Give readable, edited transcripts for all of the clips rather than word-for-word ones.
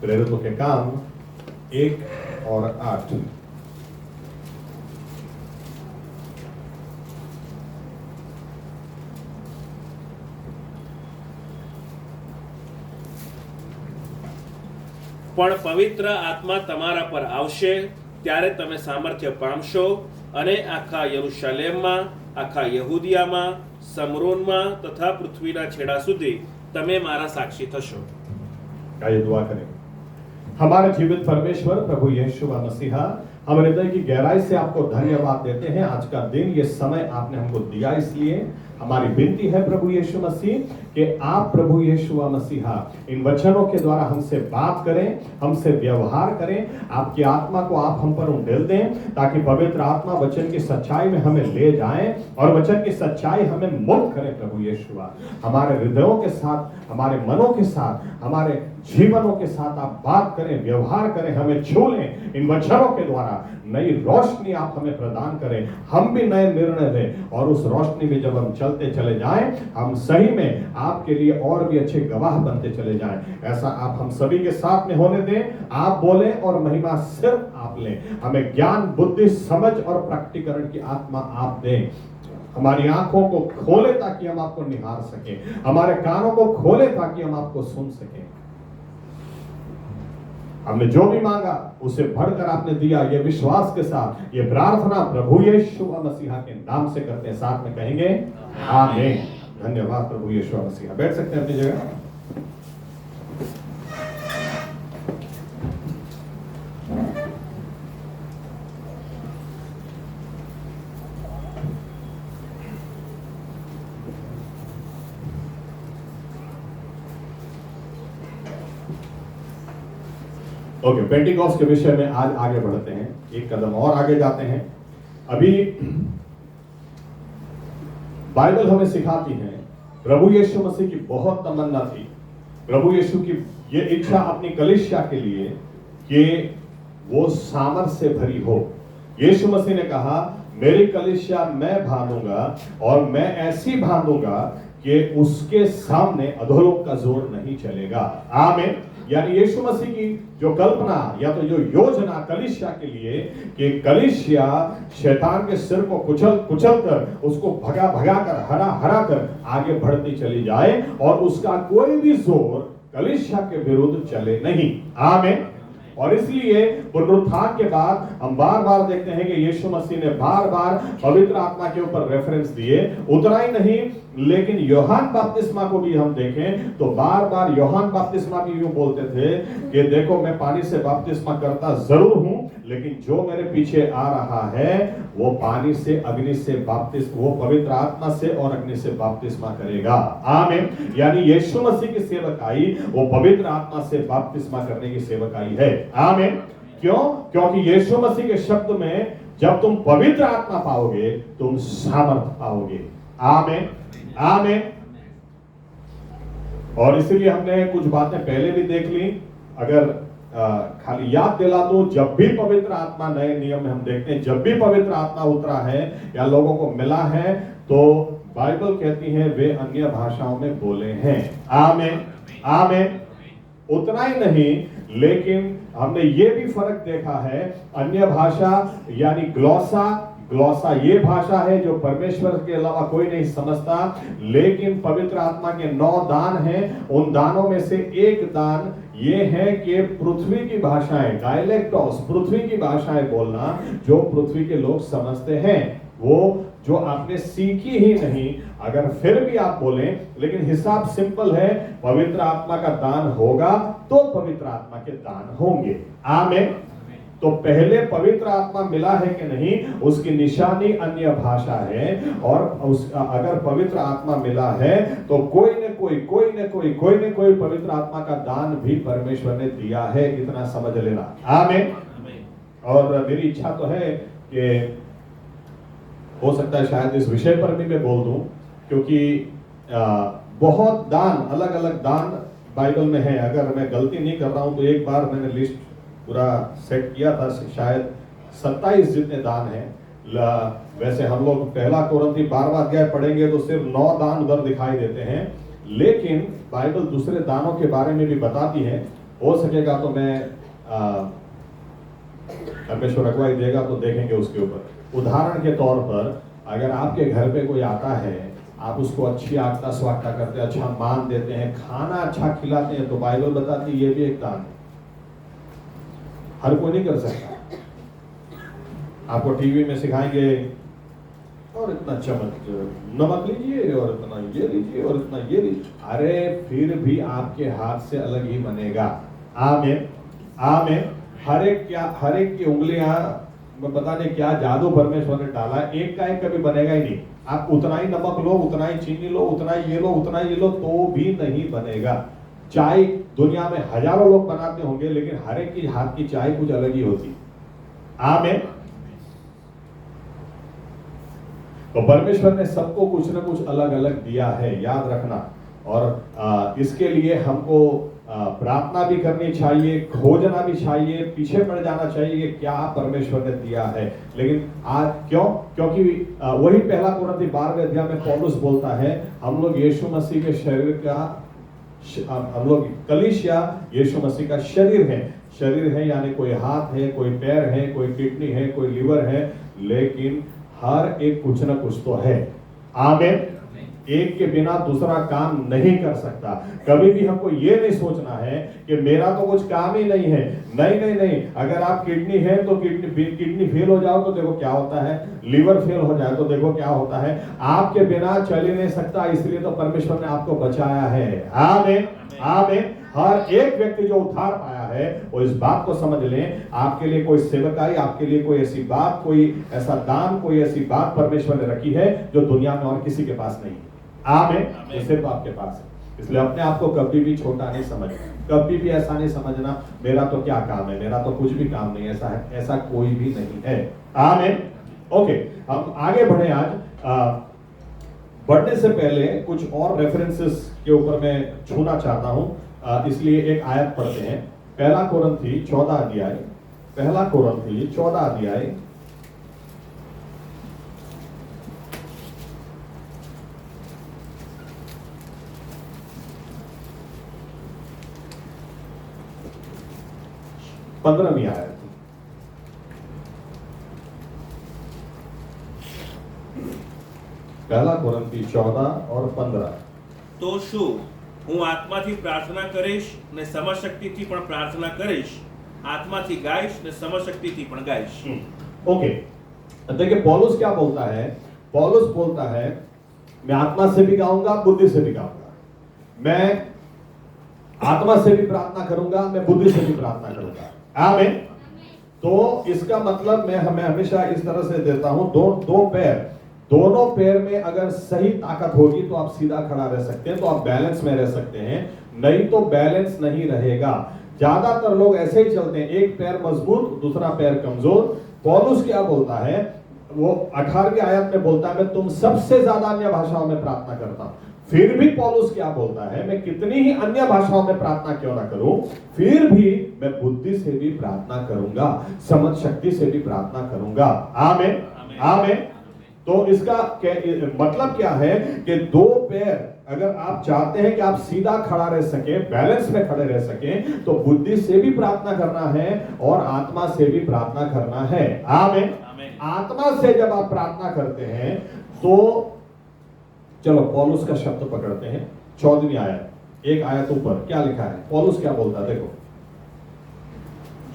प्रेरितों के काम 1 और 8। પણ પવિત્ર આત્મા તમારા પર આવશે ત્યારે તમે સામર્થ્ય પામશો અને આખા યરુશલેમમાં, આખા યહૂદિયામાં, સમરોનમાં તથા પૃથ્વીના છેડા સુધી તમે મારા સાક્ષી થશો। आइए दुआ करें। हमारे जीवित परमेश्वर प्रभु यीशु मसीहा, हम हृदय की गहराई से आपको धन्यवाद देते हैं। आज का दिन, ये समय आपने हमको दिया, इसलिए हमारी विनती है प्रभु यीशु मसीह कि आप प्रभु यीशु मसीहा इन वचनों के द्वारा हमसे बात करें, हमसे व्यवहार करें। आपकी आत्मा को आप हम पर उंडेल दें ताकि पवित्र आत्मा वचन की सच्चाई में हमें ले जाए और वचन की सच्चाई हमें मुक्त करे। प्रभु यीशु, हमारे हृदयों के साथ, हमारे मनों के साथ, हमारे जीवनों के साथ आप बात करें, व्यवहार करें, हमें छू लें। इन वचनों के द्वारा नई रोशनी आप हमें प्रदान करें, हम भी नए निर्णय लें और उस रोशनी में जब हम चलते चले जाएं, हम सही में आपके लिए और भी अच्छे गवाह बनते चले जाएं। ऐसा आप हम सभी के साथ में होने दें। आप बोलें और महिमा सिर्फ आप लें। हमें ज्ञान, बुद्धि, समझ और प्रकटीकरण की आत्मा आप दें। हमारी आंखों को खोले ताकि हम आपको निहार सकें, हमारे कानों को खोले ताकि हम आपको सुन सकें। हमने जो भी मांगा उसे बढ़कर आपने दिया, ये विश्वास के साथ ये प्रार्थना प्रभु यीशु मसीहा के नाम से करते हैं। साथ में कहेंगे आमीन। धन्यवाद प्रभु यीशु मसीहा। बैठ सकते हैं अपनी जगह। ओके, पेंटिकॉस्ट के विषय में आज आगे बढ़ते हैं, एक कदम और आगे जाते हैं। अभी बाइबल हमें सिखाती है, प्रभु यीशु मसीह की बहुत तमन्ना थी, प्रभु यीशु की ये इच्छा अपनी कलीसिया के लिए कि वो सामर्थ से भरी हो। यीशु मसीह ने कहा, मेरी कलीसिया मैं बांधूंगा और मैं ऐसी बांधूंगा कि उसके सामने अधोलोक का जोर नहीं चलेगा। आमीन। यानी यीशु मसीह की जो कल्पना या तो जो योजना कलीसिया के लिए कि कलीसिया शैतान के सिर को कुचल कर, उसको भगा कर, हरा कर आगे बढ़ती चली जाए और उसका कोई भी जोर कलीसिया के विरुद्ध चले नहीं। आमीन। और इसलिए पुनरुत्थान के बाद हम बार बार देखते हैं कि यीशु मसीह ने बार बार पवित्र आत्मा के ऊपर रेफरेंस दिए। उतना ही नहीं, लेकिन यूहन्ना बपतिस्मा को भी हम देखें तो बार बार यूहन्ना बपतिस्मा भी यूं बोलते थे कि देखो, मैं पानी से बपतिस्मा करता जरूर हूं, लेकिन जो मेरे पीछे आ रहा है वो पानी से, अग्नि से बपतिस्मा, वो पवित्र आत्मा से और अग्नि से बपतिस्मा करेगा। आमीन। यानी यीशु मसीह की सेवकाई वो पवित्र आत्मा से बपतिस्मा करने की सेवकाई है। आमीन। क्यों? क्योंकि यीशु मसीह के शब्द में जब तुम पवित्र आत्मा पाओगे तुम सामर्थ पाओगे। आमीन। आमीन। और इसीलिए हमने कुछ बातें पहले भी देख ली। अगर खाली याद दिला दूं, जब भी पवित्र आत्मा, नए नियम में हम देखते हैं, जब भी पवित्र आत्मा उतरा है या लोगों को मिला है तो बाइबल कहती है वे अन्य भाषाओं में बोले हैं। आमीन। आमीन। उतना ही नहीं, लेकिन हमने ये भी फर्क देखा है, अन्य भाषा यानी ग्लोसा ये भाषा है जो परमेश्वर के अलावा कोई नहीं समझता। लेकिन पवित्र आत्मा के 9 दान हैं, उन दानों में से एक दान ये है कि पृथ्वी की भाषाएं, डायलेक्टोस, पृथ्वी की भाषाएं बोलना, जो पृथ्वी के लोग समझते हैं, वो जो आपने सीखी ही नहीं, अगर फिर भी आप बोलें, लेकिन हिसाब सिंपल है, पवित्र आत्मा का दान होगा तो पवित्र आत्मा के दान होंगे। आमीन। तो पहले पवित्र आत्मा मिला है कि नहीं, उसकी निशानी अन्य भाषा है। और अगर पवित्र आत्मा मिला है तो कोई न कोई पवित्र आत्मा का दान भी परमेश्वर ने दिया है, इतना समझ लेना। आमीन। और मेरी इच्छा तो है कि हो सकता है शायद इस विषय पर भी मैं बोल दूं, क्योंकि बहुत दान, अलग अलग दान बाइबल में है। अगर मैं गलती नहीं कर रहा हूं तो एक बार मैंने लिस्ट पूरा सेट किया था, शायद 27 जितने दान हैं। वैसे हम लोग पहला कोरिन्थी 12वां अध्याय पढ़ेंगे तो सिर्फ 9 दान उधर दिखाई देते हैं, लेकिन बाइबल दूसरे दानों के बारे में भी बताती है। हो सकेगा तो मैं परमेश्वर अगुवाई देगा तो देखेंगे उसके ऊपर। उदाहरण के तौर पर अगर आपके घर पे कोई आता है, आप उसको अच्छी आगता स्वागता करते हैं, अच्छा मान देते हैं, खाना अच्छा खिलाते हैं, तो बाइबल बताती है ये भी एक दान है। हर कोई नहीं कर सकता। आपको टीवी में सिखाएंगे और इतना चम्मच नमक लीजिए और इतना ये लीजिए और इतना ये लीजिए, अरे फिर भी आपके हाथ से अलग ही बनेगा। आमीन आमीन। हर एक की उंगलियां पता नहीं क्या जादू परमेश्वर ने डाला, एक का एक कभी बनेगा ही नहीं। आप उतना ही नमक लो, उतना ही चीनी लो, उतना ही ये लो, उतना ही ये लो, तो भी नहीं बनेगा। चाय दुनिया में हजारों लोग बनाते होंगे, लेकिन हर एक की हाथ की चाय कुछ अलग ही होती। आमीन। तो परमेश्वर ने सबको कुछ ना कुछ अलग अलग दिया है, याद रखना। और इसके लिए हमको प्रार्थना भी करनी चाहिए, खोजना भी चाहिए, पीछे पड़ जाना चाहिए कि क्या परमेश्वर ने दिया है। लेकिन आज क्योंकि वही पहला कुरिन्थी 12वें अध्याय में पौलुस बोलता है, हम लोग यीशु मसीह के शरीर का, हम लोग कलीसिया यीशु मसीह का शरीर है, यानी कोई हाथ है, कोई पैर है, कोई किडनी है, कोई लिवर है, लेकिन हर एक कुछ ना कुछ तो है। आमीन। एक के बिना दूसरा काम नहीं कर सकता। कभी भी हमको ये नहीं सोचना है कि मेरा तो कुछ काम ही नहीं है। नहीं, अगर आप किडनी है तो किडनी फेल हो जाओ तो देखो क्या होता है, लिवर फेल हो जाए तो देखो क्या होता है। आपके बिना चल ही नहीं सकता, इसलिए तो परमेश्वर ने आपको बचाया है। आमीन आमीन। हर एक व्यक्ति जो उद्धार पाया है वो इस बात को समझ लें, आपके लिए कोई सेवकाई, आपके लिए कोई ऐसी बात, कोई ऐसा दान, कोई ऐसी बात परमेश्वर ने रखी है जो दुनिया में और किसी के पास नहीं है। आमीन। सिर्फ आपके पास है। इसलिए अपने आप को कभी भी छोटा नहीं समझना, कभी भी ऐसा नहीं समझना मेरा तो क्या काम है, मेरा तो कुछ भी काम नहीं, ऐसा कोई भी नहीं है। आमीन। ओके, हम आगे बढ़े। आज बढ़ने से पहले कुछ और रेफरेंसेस के ऊपर मैं छूना चाहता हूं, इसलिए एक आयत पढ़ते हैं। पहला कुरिन्थी 14 अध्याय, पहला कुरिन्थी 14 अध्याय 15वीं आयत। पहला कुरिन्थी 14 और 15। તો શું હું આત્માથી પ્રાર્થના કરીશ ને સમશક્તિથી પણ પ્રાર્થના કરીશ, આત્માથી ગાઈશ ને સમશક્તિથી પણ ગાઈશ। ओके, देखिए पौलुस क्या बोलता है। पौलुस बोलता है मैं आत्मा से भी गाऊंगा, बुद्धि से भी गाऊंगा, मैं आत्मा से भी प्रार्थना करूंगा, मैं बुद्धि से भी प्रार्थना करूंगा। आमीन। तो इसका मतलब मैं हमेशा इस तरह से देता हूं, दो पैर, दोनों पैर में अगर सही ताकत होगी तो आप सीधा खड़ा रह सकते हैं, तो आप बैलेंस में रह सकते हैं, नहीं तो बैलेंस नहीं रहेगा। ज्यादातर लोग ऐसे ही चलते हैं, एक पैर मजबूत दूसरा पैर कमजोर। पौलुस क्या बोलता है, वो 18वीं आयत में बोलता है मैं तुम सबसे ज्यादा अन्य भाषाओं में प्रार्थना करता हूं। फिर भी पौलुस क्या बोलता है, मैं कितनी ही अन्य भाषाओं में प्रार्थना क्यों ना करूं, फिर भी मैं बुद्धि से भी प्रार्थना करूंगा, समझ शक्ति से भी प्रार्थना करूंगा। आमीन आमीन। तो इसका मतलब क्या है कि दो पैर, अगर आप चाहते हैं कि आप सीधा खड़ा रह सके, बैलेंस में खड़े रह सके, तो बुद्धि से भी प्रार्थना करना है और आत्मा से भी प्रार्थना करना है। आमीन। आत्मा से जब आप प्रार्थना करते हैं तो चलो पौलुस का शब्द पकड़ते हैं, 14वीं आयत, एक आयत ऊपर क्या लिखा है, पौलुस क्या बोलता है देखो।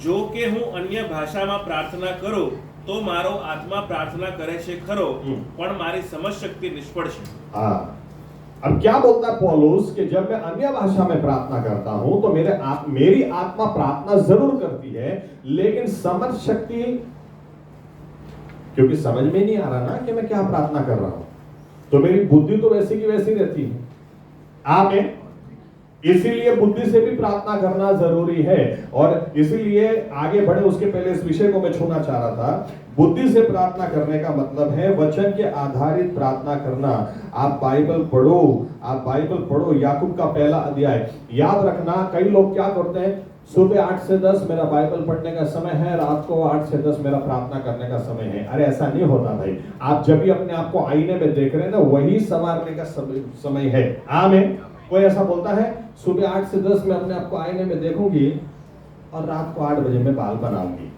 જો કે હું અન્ય ભાષામાં પ્રાર્થના કરું તો મારો આત્મા પ્રાર્થના કરે છે ખરો, પણ મારી સમજ શક્તિ નિષ્ફળ છે। हाँ, अब क्या बोलता है पौलुस कि जब मैं अन्य भाषा में प्रार्थना करता हूं तो मेरी आत्मा प्रार्थना जरूर करती है, लेकिन समझ शक्ति, क्योंकि समझ में नहीं आ रहा ना कि मैं क्या प्रार्थना कर रहा हूं, तो मेरी बुद्धि तो वैसी की वैसी रहती है। आमीन। इसीलिए बुद्धि से भी प्रार्थना करना जरूरी है। और इसीलिए आगे बढ़े उसके पहले इस विषय को मैं छूना चाह रहा था। बुद्धि से प्रार्थना करने का मतलब है वचन के आधारित प्रार्थना करना। आप बाइबल पढ़ो, याकूब का पहला अध्याय याद रखना। कई लोग क्या करते हैं, सुबह 8 से 10 मेरा बाइबल पढ़ने का समय है, रात को 8 से 10 मेरा प्रार्थना करने का समय है। अरे ऐसा नहीं होता भाई। आप जब भी अपने आप को आईने में देख रहे हैं ना, वही संवारने का समय है। आमीन कोई ऐसा बोलता है सुबह 8 से 10 में अपने आप को आईने में देखूंगी और रात को 8 बजे में बाल बनाऊंगी।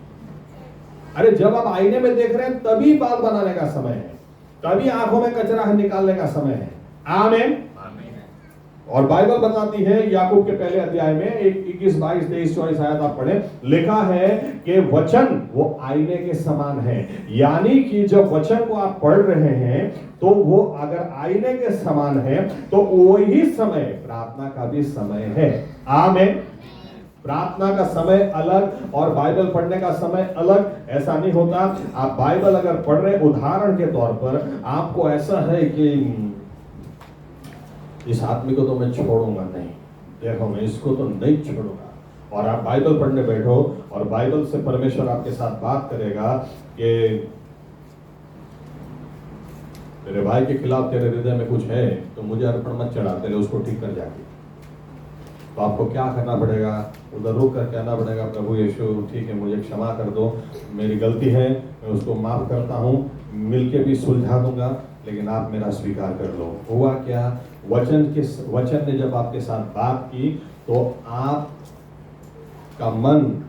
अरे जब आप आईने में देख रहे हैं तभी बाल बनाने का समय है, तभी आंखों में कचरा निकालने का समय है। आमीन। और बाइबल बताती है याकूब के पहले अध्याय में 21, 22, 23, 24 आयत आप पढ़े, लिखा है कि वचन वो आईने के समान है। यानी कि जब वचन को आप पढ़ रहे हैं तो वो अगर आईने के समान है तो वही समय प्रार्थना का भी समय है। आमीन। प्रार्थना का समय अलग और बाइबल पढ़ने का समय अलग ऐसा नहीं होता। आप बाइबल अगर पढ़ रहे, उदाहरण के तौर पर आपको ऐसा है कि इस आदमी को तो मैं छोड़ूंगा नहीं, देखो मैं इसको तो नहीं छोड़ूंगा, और आप बाइबल पढ़ने बैठो और बाइबल से परमेश्वर आपके साथ बात करेगा कि मेरे भाई के खिलाफ तेरे हृदय में कुछ है तो मुझे अर्पण मत चढ़ा, तेरे उसको ठीक कर जाके। तो आपको क्या करना पड़ेगा, उधर रुक कर कहना पड़ेगा प्रभु यीशु ठीक है मुझे क्षमा कर दो, मेरी गलती है, मैं उसको माफ करता हूँ, मिलके भी सुलझा दूंगा, लेकिन आप मेरा स्वीकार कर लो। हुआ क्या, वचन ने जब आपके साथ बात की तो आप का मन,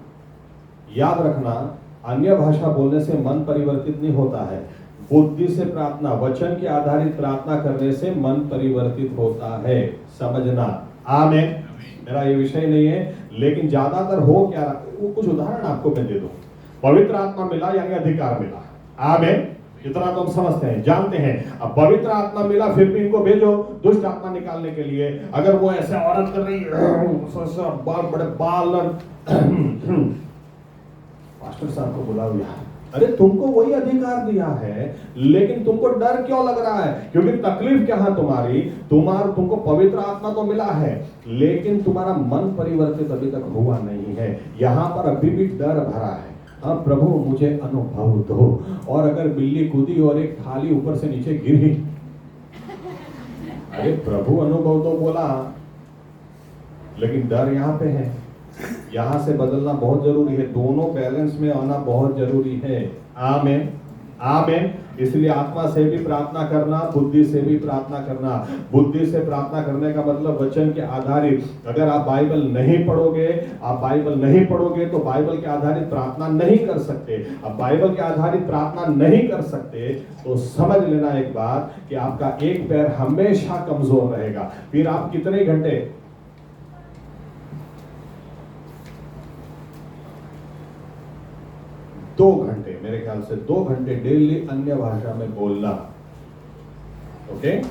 याद रखना अन्य भाषा बोलने से मन परिवर्तित नहीं होता है, बुद्धि से प्रार्थना, वचन के आधारित प्रार्थना करने से मन परिवर्तित होता है, समझना। आमीन। मेरा ये विषय नहीं है, लेकिन ज्यादातर हो क्या, वो कुछ उदाहरण आपको मैं दे दूं। पवित्र आत्मा मिला यानी अधिकार मिला। आमीन। इतना तो हम समझते हैं, जानते हैं। अब पवित्र आत्मा मिला, फिर भी इनको भेजो दुष्ट आत्मा निकालने के लिए। अगर वो ऐसे औरत कर रही बाल बड़े बाल, पास्टर साहब को बुलाओ यार, अरे तुमको वही अधिकार दिया है, लेकिन तुमको डर क्यों लग रहा है? क्योंकि तकलीफ क्या है तुम्हारी, तुमको पवित्र आत्मा तो मिला है, लेकिन तुम्हारा मन परिवर्तित अभी तक हुआ नहीं है। यहाँ पर अभी भी डर भरा है। हाँ प्रभु मुझे अनुभव दो। और अगर बिल्ली कूदी और एक थाली ऊपर से नीचे गिरी, अरे प्रभु अनुभव तो बोला, लेकिन डर यहाँ पे है। यहाँ से बदलना बहुत जरूरी है, दोनों बैलेंस में आना बहुत जरूरी है। आमीन। आमीन। इसलिए आत्मा से भी प्रार्थना करना, बुद्धि से भी प्रार्थना करना। बुद्धि से प्रार्थना करने का मतलब वचन के आधारित। अगर आप बाइबल नहीं पढ़ोगे तो बाइबल के आधारित प्रार्थना नहीं कर सकते। अब बाइबल के आधारित प्रार्थना नहीं कर सकते तो समझ लेना एक बात कि आपका एक पैर हमेशा कमजोर रहेगा। फिर आप कितने घंटे, 2 घंटे, मेरे ख्याल से 2 घंटे डेली अन्य भाषा में बोलना, ओके।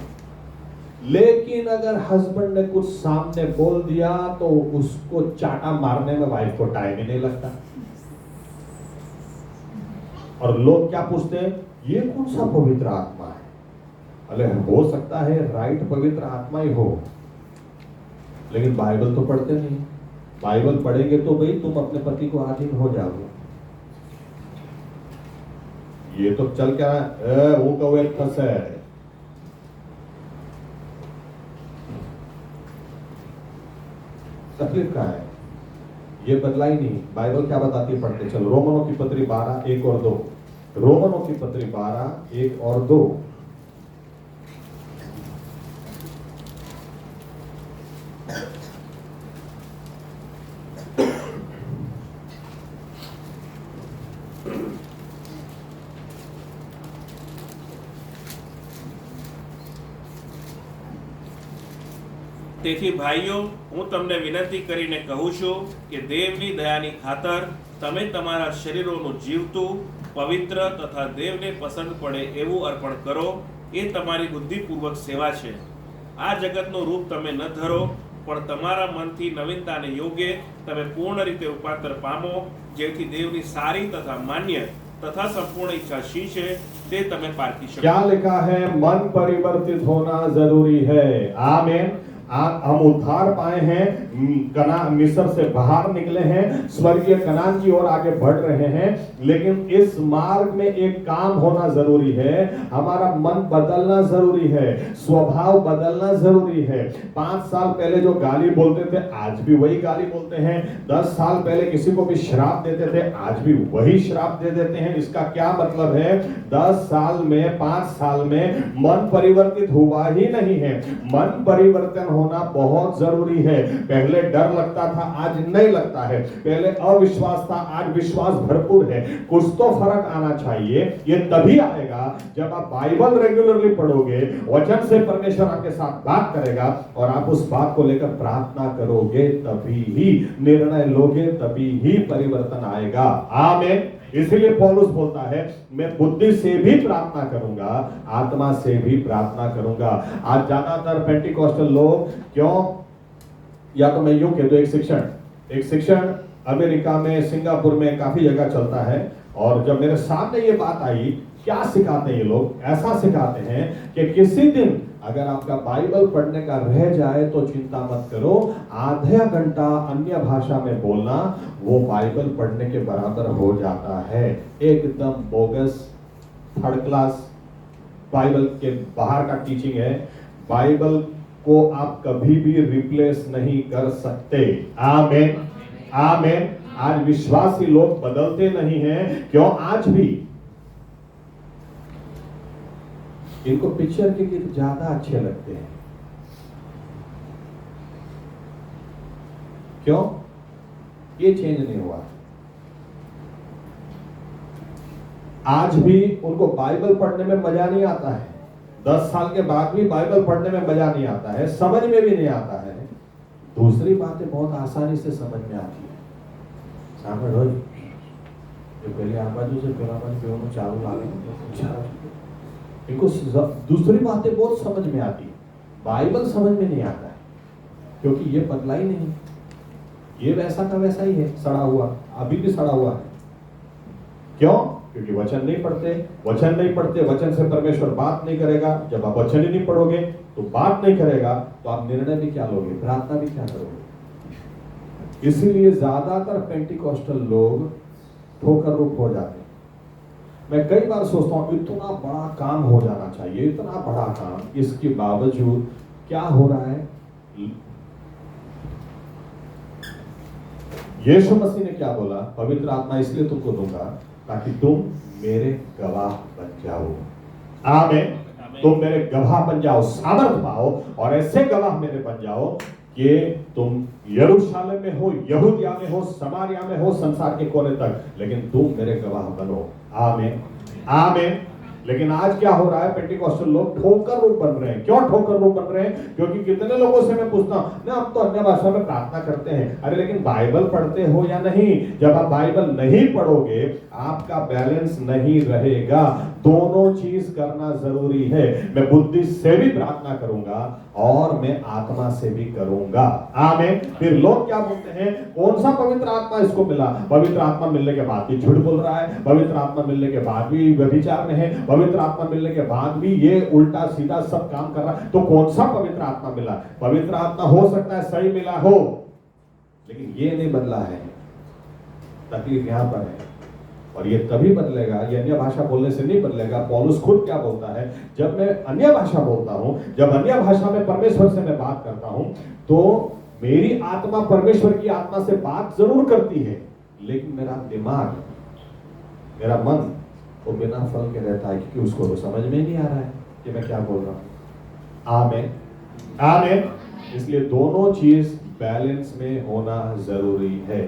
लेकिन अगर हस्बैंड ने कुछ सामने बोल दिया तो उसको चाटा मारने में वाइफ को टाइम ही नहीं लगता। और लोग क्या पूछते हैं, ये कौन सा पवित्र आत्मा है? अरे हो सकता है राइट पवित्र आत्मा ही हो, लेकिन बाइबल तो पढ़ते नहीं। बाइबल पढ़ेंगे तो भाई तुम अपने पति को अधीन हो जाओगे। ये तो चल क्या है, वो कौवे फंस है। तकलीफ का है, ये बदला ही नहीं। बाइबल क्या बताती है, पढ़ते चलो। रोमनों की पत्री 12, 1 और 2। रोमनों की पत्री 12, 1 और 2। તેથી ભાઈઓ હું તમને વિનંતી કરીને કહું છું કે દેવની દયાની ખાતર તમે તમારા શરીરોનું જીવતું, પવિત્ર તથા દેવને પસંદ પડે એવું અર્પણ કરો, એ તમારી બુદ્ધિપૂર્વક સેવા છે. આ જગતનું રૂપ તમે ન ધરો, પણ તમારા મનથી નવીનતાને યોગ્ય તમે પૂર્ણ રીતે રૂપાંતર પામો, જેથી દેવની સારી તથા માન્ય तथा संपूर्ण इच्छा शी है ते तमे पारखी सको। क्या लिखा है, मन परिवर्तित होना जरूरी है। आमीन। हम उद्धार पाए हैं कनान मिस्र से बाहर निकले हैं, स्वर्गीय कनान की ओर आगे बढ़ रहे हैं। लेकिन इस मार्ग में एक काम होना जरूरी है, हमारा मन बदलना जरूरी है, स्वभाव बदलना जरूरी है। 5 साल पहले जो गाली बोलते थे आज भी वही गाली बोलते हैं। 10 साल पहले किसी को भी श्राप देते थे आज भी वही श्राप दे देते हैं। इसका क्या मतलब है? 10 साल में 5 साल में मन परिवर्तित हुआ ही नहीं है। मन परिवर्तन होना बहुत जरूरी है। पहले डर लगता था आज नहीं लगता है, पहले अविश्वास था आज विश्वास भरपूर है। कुछ तो फर्क आना चाहिए। ये तभी आएगा जब आप बाइबल रेगुलरली पढ़ोगे, वचन से परमेश्वर आपके साथ बात करेगा और आप उस बात को लेकर प्रार्थना करोगे, तभी ही निर्णय लोगे, तभी ही परिवर्तन आएगा। आमीन। इसलिए पौलुस बोलता है मैं बुद्धि से भी प्रार्थना करूंगा, आत्मा से भी प्रार्थना करूंगा। आज ज्यादातर पेंटिकॉस्टल लोग क्यों, या तो मैं यूं कह दूं, एक शिक्षण अमेरिका में, सिंगापुर में काफी जगह चलता है। और जब मेरे सामने ये बात आई, क्या सिखाते हैं ये लोग? ऐसा सिखाते हैं कि किसी दिन अगर आपका बाइबल पढ़ने का रह जाए तो चिंता मत करो, आधा घंटा अन्य भाषा में बोलना वो बाइबल पढ़ने के बराबर हो जाता है। एकदम बोगस, थर्ड क्लास बाइबल के बाहर का टीचिंग है। बाइबल को आप कभी भी रिप्लेस नहीं कर सकते। आमीन, आमीन। आज विश्वासी लोग बदलते नहीं हैं। क्यों? आज भी इनको पिक्चर के गीत ज्यादा अच्छे लगते हैं। क्यों? ये चेंज नहीं हुआ। आज भी उनको बाइबल पढ़ने में मजा नहीं आता है। 10 साल के बाद भी बाइबल पढ़ने में मजा नहीं आता है, समझ में भी नहीं आता है। दूसरी बातें बहुत आसानी से समझ में आती है। सामने रोज जो पहले आप बाजू से पहला बाजू चालू आ गए, इनको दूसरी बातें बहुत समझ में आती है, बाइबल समझ में नहीं आता है, क्योंकि ये बदला ही नहीं। ये वैसा का वैसा ही है, सड़ा हुआ, अभी भी सड़ा हुआ है। क्यों? क्योंकि वचन नहीं पढ़ते। वचन से परमेश्वर बात नहीं करेगा। जब आप वचन ही नहीं पढ़ोगे तो बात नहीं करेगा, तो आप निर्णय भी क्या लोगे, प्रार्थना भी क्या करोगे? इसीलिए ज्यादातर पेंटिकॉस्टल लोग ठोकर रूप हो जाते हैं। मैं कई बार सोचता हूं इतना बड़ा काम हो जाना चाहिए, इतना बड़ा काम, इसके बावजूद क्या हो रहा है? यीशु मसीह ने क्या बोला? पवित्र आत्मा इसलिए तुमको दूंगा ताकि तुम मेरे गवाह बन जाओ। आमीन। तुम मेरे गवाह बन जाओ, सामर्थ पाओ और ऐसे गवाह मेरे बन जाओ कि तुम यरूशलेम में हो, यहूदिया में हो, समारिया में हो, संसार के कोने तक, लेकिन तुम मेरे गवाह बनो। आमीन, आमीन। लेकिन आज क्या हो रहा है? पेंटिकॉस्टल लोग ठोकर रूप बन रहे हैं। क्यों ठोकर रूप बन रहे हैं? क्योंकि कितने लोगों से मैं पूछता हूं ना, आप तो अन्य भाषा में प्रार्थना करते हैं, अरे लेकिन बाइबल पढ़ते हो या नहीं? जब आप बाइबल नहीं पढ़ोगे आपका बैलेंस नहीं रहेगा। दोनों चीज करना जरूरी है। मैं बुद्धि से भी प्रार्थना करूंगा और मैं आत्मा से भी करूंगा। आमीन। फिर लोग क्या बोलते हैं? कौन सा पवित्र आत्मा इसको मिला? पवित्र आत्मा मिलने के बाद भी झूठ बोल रहा है, पवित्र आत्मा मिलने के बाद भी व्यभिचार में है, पवित्र आत्मा मिलने के बाद भी ये उल्टा सीधा सब काम कर रहा है। तो कौन सा पवित्र आत्मा मिला? पवित्र आत्मा हो सकता है सही मिला हो, लेकिन ये नहीं बदला है। तकलीफ यहां पर है। और ये तभी बदलेगा, ये अन्य भाषा बोलने से नहीं बदलेगा। पौलुस खुद क्या बोलता है? जब मैं अन्य भाषा बोलता हूं, जब अन्य भाषा में परमेश्वर से मैं बात करता हूं, तो मेरी आत्मा परमेश्वर की आत्मा से बात जरूर करती है, लेकिन मेरा दिमाग, मेरा मन वो बिना फल के रहता है, क्योंकि उसको तो समझ में नहीं आ रहा है कि मैं क्या बोल रहा हूं। आमीन, आमीन। इसलिए दोनों चीज बैलेंस में होना जरूरी है।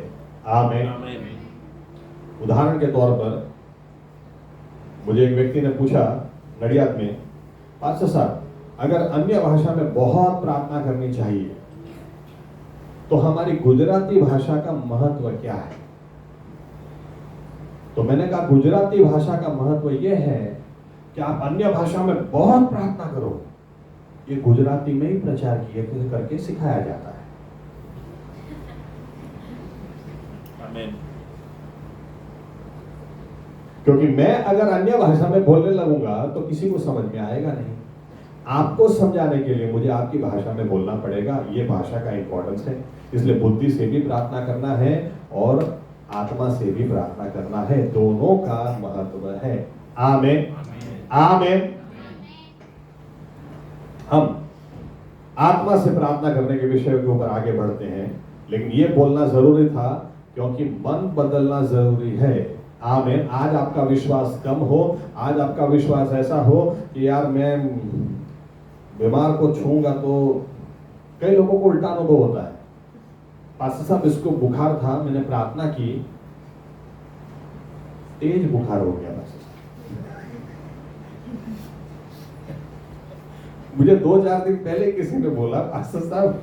आमीन। उदाहरण के तौर पर मुझे एक व्यक्ति ने पूछा नडियाद में, पास्टर साहब अगर अन्य भाषा में बहुत प्रार्थना करनी चाहिए तो हमारी गुजराती भाषा का महत्व क्या है? तो मैंने कहा गुजराती भाषा का महत्व यह है कि आप अन्य भाषा में बहुत प्रार्थना करो, ये गुजराती में ही प्रचार किए करके सिखाया जाता है। आमीन। क्योंकि मैं अगर अन्य भाषा में बोलने लगूंगा तो किसी को समझ में आएगा नहीं। आपको समझाने के लिए मुझे आपकी भाषा में बोलना पड़ेगा। ये भाषा का इंपॉर्टेंस है, इसलिए बुद्धि से भी प्रार्थना करना है और आत्मा से भी प्रार्थना करना है, दोनों का महत्व है। आमीन, आमीन। हम आत्मा से प्रार्थना करने के विषय के ऊपर आगे बढ़ते हैं, लेकिन ये बोलना जरूरी था क्योंकि मन बदलना जरूरी है। आमीन। आज आपका विश्वास कम हो, आज आपका विश्वास ऐसा हो कि यार मैं बीमार को छूंगा तो कई लोगों को उल्टा अनुभव होता है। पास्टर साहब इसको बुखार था, मैंने प्रार्थना की, तेज बुखार हो गया। बस मुझे 2-4 दिन पहले किसी ने बोला, पास्टर साहब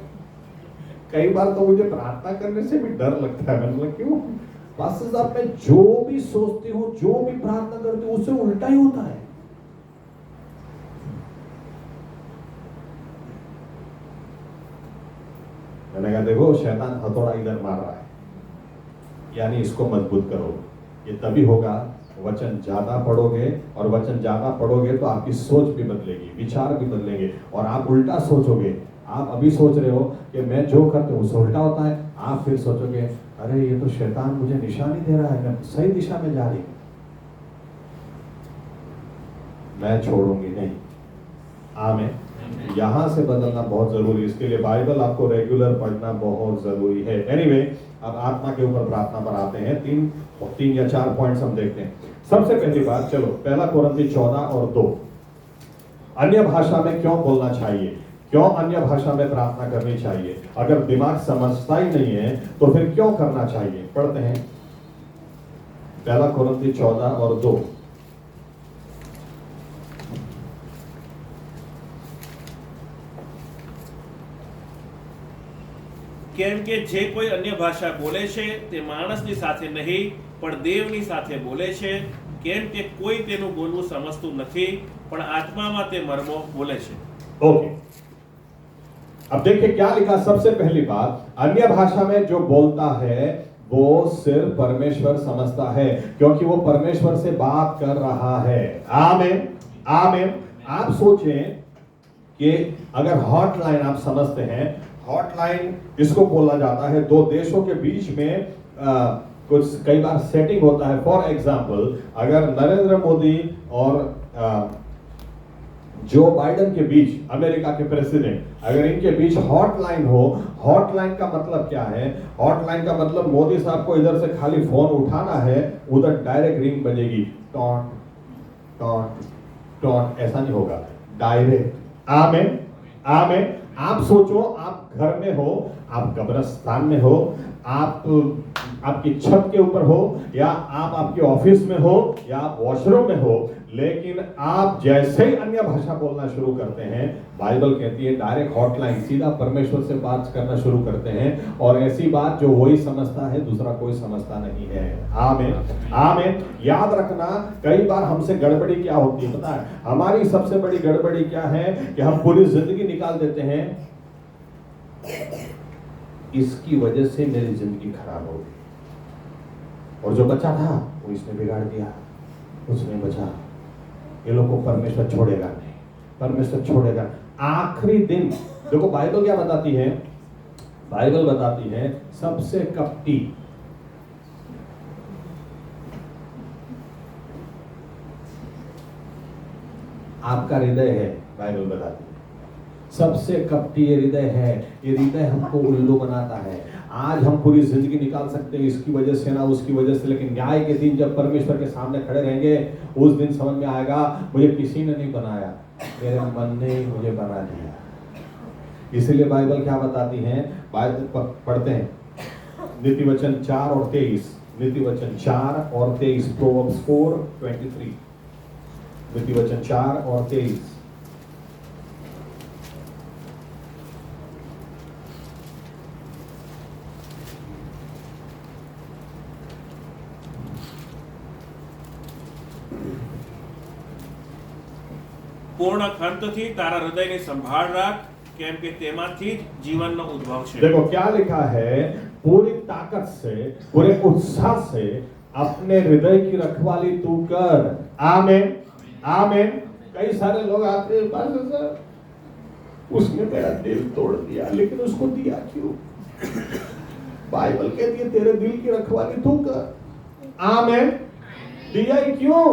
कई बार तो मुझे प्रार्थना करने से भी डर लगता है। मैंने बोला क्यों? पास्टर साहब मैं जो भी सोचती हूँ, जो भी प्रार्थना करती हूँ, उससे उल्टा ही होता है। मैंने कहा देखो शैतान हथौड़ा इधर मार रहा है, यानी इसको मजबूत करो। ये तभी होगा वचन ज्यादा पढ़ोगे, और वचन ज्यादा पढ़ोगे तो आपकी सोच भी बदलेगी, विचार भी बदलेंगे, और आप उल्टा सोचोगे। आप अभी सोच रहे हो कि मैं जो करता हूँ उससे उल्टा होता है, आप फिर सोचोगे अरे ये तो शैतान मुझे निशानी दे रहा है, मैं सही दिशा में जा रही हूं, मैं छोड़ूंगी नहीं। आमीन। यहां से बदलना बहुत जरूरी है, इसके लिए बाइबल आपको रेगुलर पढ़ना बहुत जरूरी है। एनीवे, अब आत्मा के ऊपर प्रार्थना पर आते हैं। 3 या 4 पॉइंट्स हम देखते हैं। सबसे पहली बात, चलो 1 कोरिन्थी 14 और 2, अन्य भाषा में क्यों बोलना चाहिए, क्यों अन्य भाषा में प्रार्थना करनी चाहिए? अगर दिमाग समझता ही नहीं है तो फिर क्यों करना चाहिए? पढ़ते हैं 1 कोरिन्थी 14 और 2। કેમ કે જે કોઈ અન્ય ભાષા બોલે છે તે માણસની સાથે નહીં પણ દેવની સાથે બોલે છે, કેમ કે કોઈ તેનું બોલવું સમજતું નથી પણ આત્મામાં તે મર્મો બોલે છે। ओके, अब देखिए क्या लिखा। सबसे पहली बात, अन्य भाषा में जो बोलता है वो सिर्फ परमेश्वर समझता है, क्योंकि वो परमेश्वर से बात कर रहा है। आमीन, आमीन। आप सोचें कि अगर हॉटलाइन आप समझते हैं, हॉटलाइन इसको बोला जाता है, दो देशों के बीच में कुछ कई बार सेटिंग होता है। फॉर एग्जाम्पल, अगर नरेंद्र मोदी और जो बाइडेन के बीच, अमेरिका के प्रेसिडेंट, अगर इनके बीच हॉटलाइन हो, हॉटलाइन का मतलब क्या है? हॉटलाइन का मतलब मोदी साहब को इधर से खाली फोन उठाना है, उधर डायरेक्ट रिंग बजेगी, टॉट टॉट टॉट, ऐसा नहीं होगा, डायरेक्ट। आमीन, आमीन। आप सोचो, आप घर में हो, आप कब्रिस्तान में हो, आप आपकी छत के ऊपर हो, या आप आपके ऑफिस में हो, या आप वॉशरूम में हो, लेकिन आप जैसे ही अन्य भाषा बोलना शुरू करते हैं, बाइबल कहती है डायरेक्ट हॉटलाइन, सीधा परमेश्वर से बात करना शुरू करते हैं, और ऐसी बात जो वही समझता है, दूसरा कोई समझता नहीं है। आमीन, आमीन। याद रखना, कई बार हमसे गड़बड़ी क्या होती है पता है? हमारी सबसे बड़ी गड़बड़ी क्या है कि हम पूरी जिंदगी निकाल देते हैं, इसकी वजह से मेरी जिंदगी खराब हो गई, और जो बचा था वो इसने बिगाड़ दिया, उसने बचा। ये लोग को परमेश्वर छोड़ेगा नहीं, परमेश्वर छोड़ेगा। आखिरी दिन देखो बाइबल क्या बताती है? बाइबल बताती है सबसे कपटी, आपका हृदय है। बाइबल बताती है सबसे कपटी ये हृदय है। ये हृदय हमको उल्लू बनाता है। आज हम पूरी जिंदगी निकाल सकते हैं इसकी वजह से ना उसकी वजह से, लेकिन न्याय के दिन जब परमेश्वर के सामने खड़े रहेंगे, उस दिन समझ में आएगा मुझे किसी ने नहीं बनाया, मेरे मन ने ही मुझे बना दिया। इसीलिए बाइबल क्या बताती है? बाइबल पढ़ते हैं नीतिवचन 4 और 23, नीतिवचन 4 और 23, प्रोवर्ब्स 4:23, नीतिवचन 4 और 23। પૂર્ણ ખંતથી તારા હૃદયની સંભાળ રાખ, કેમ કે તેમાંથી જ જીવનનો ઉદ્ભવ છે। देखो क्या लिखा है, पूरी ताकत से, पूरे उत्साह से अपने हृदय की रखवाली तू कर। आमीन, आमीन। कई सारे लोग आते हैं, पास्टर साहब उसने मेरा दिल तोड़ दिया, लेकिन उसको दिया क्यों? बाइबल कहती है तेरे दिल की रखवाली तू कर। आमेन। दिया ही क्यों?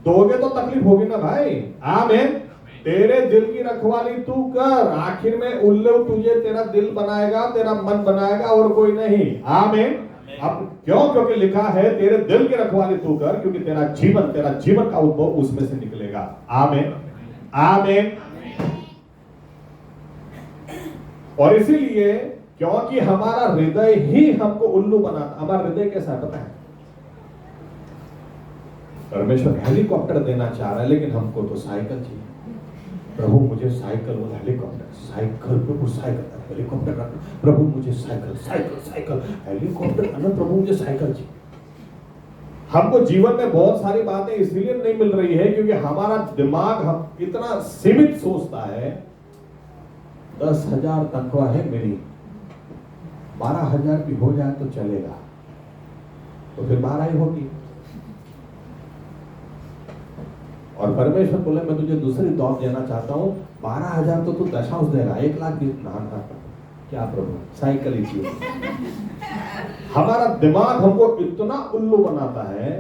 दोगे तो तकलीफ होगी ना भाई। आमेन। तेरे दिल की रखवाली तू कर, आखिर में उल्लू तुझे तेरा दिल बनाएगा, तेरा मन बनाएगा और कोई नहीं। आमेन। अब क्यों? क्योंकि लिखा है तेरे दिल की रखवाली तू कर, क्योंकि तेरा जीवन का उद्भव उसमें से निकलेगा। आमेन। आमेन। और इसीलिए क्योंकि हमारा हृदय ही हमको उल्लू बनाता। हमारा हृदय कैसा है पता है? परमेश्वर हेलीकॉप्टर देना चाह रहा है, लेकिन हमको तो साइकिल चाहिए। प्रभु मुझे साइकिल और हेलीकॉप्टर, साइकिल प्रभु साइकिल, हेलीकॉप्टर प्रभु मुझे साइकिल, साइकिल साइकिल हेलीकॉप्टर, प्रभु मुझे साइकिल चाहिए। हमको जीवन में बहुत सारी बातें इसलिए नहीं मिल रही है क्योंकि हमारा दिमाग हम इतना सीमित सोचता है। 10,000 तनख्वाह है मेरी, 12,000 भी हो जाए तो चलेगा, तो फिर 12 ही होगी। और परमेश्वर बोले मैं तुझे दूसरी दौड़ देना चाहता हूं, 12,000 तो तू दशांश देगा, 1,00,000 भी ना। क्या प्रभु साइकिल ही चाहिए। हमारा दिमाग हमको इतना उल्लू बनाता है।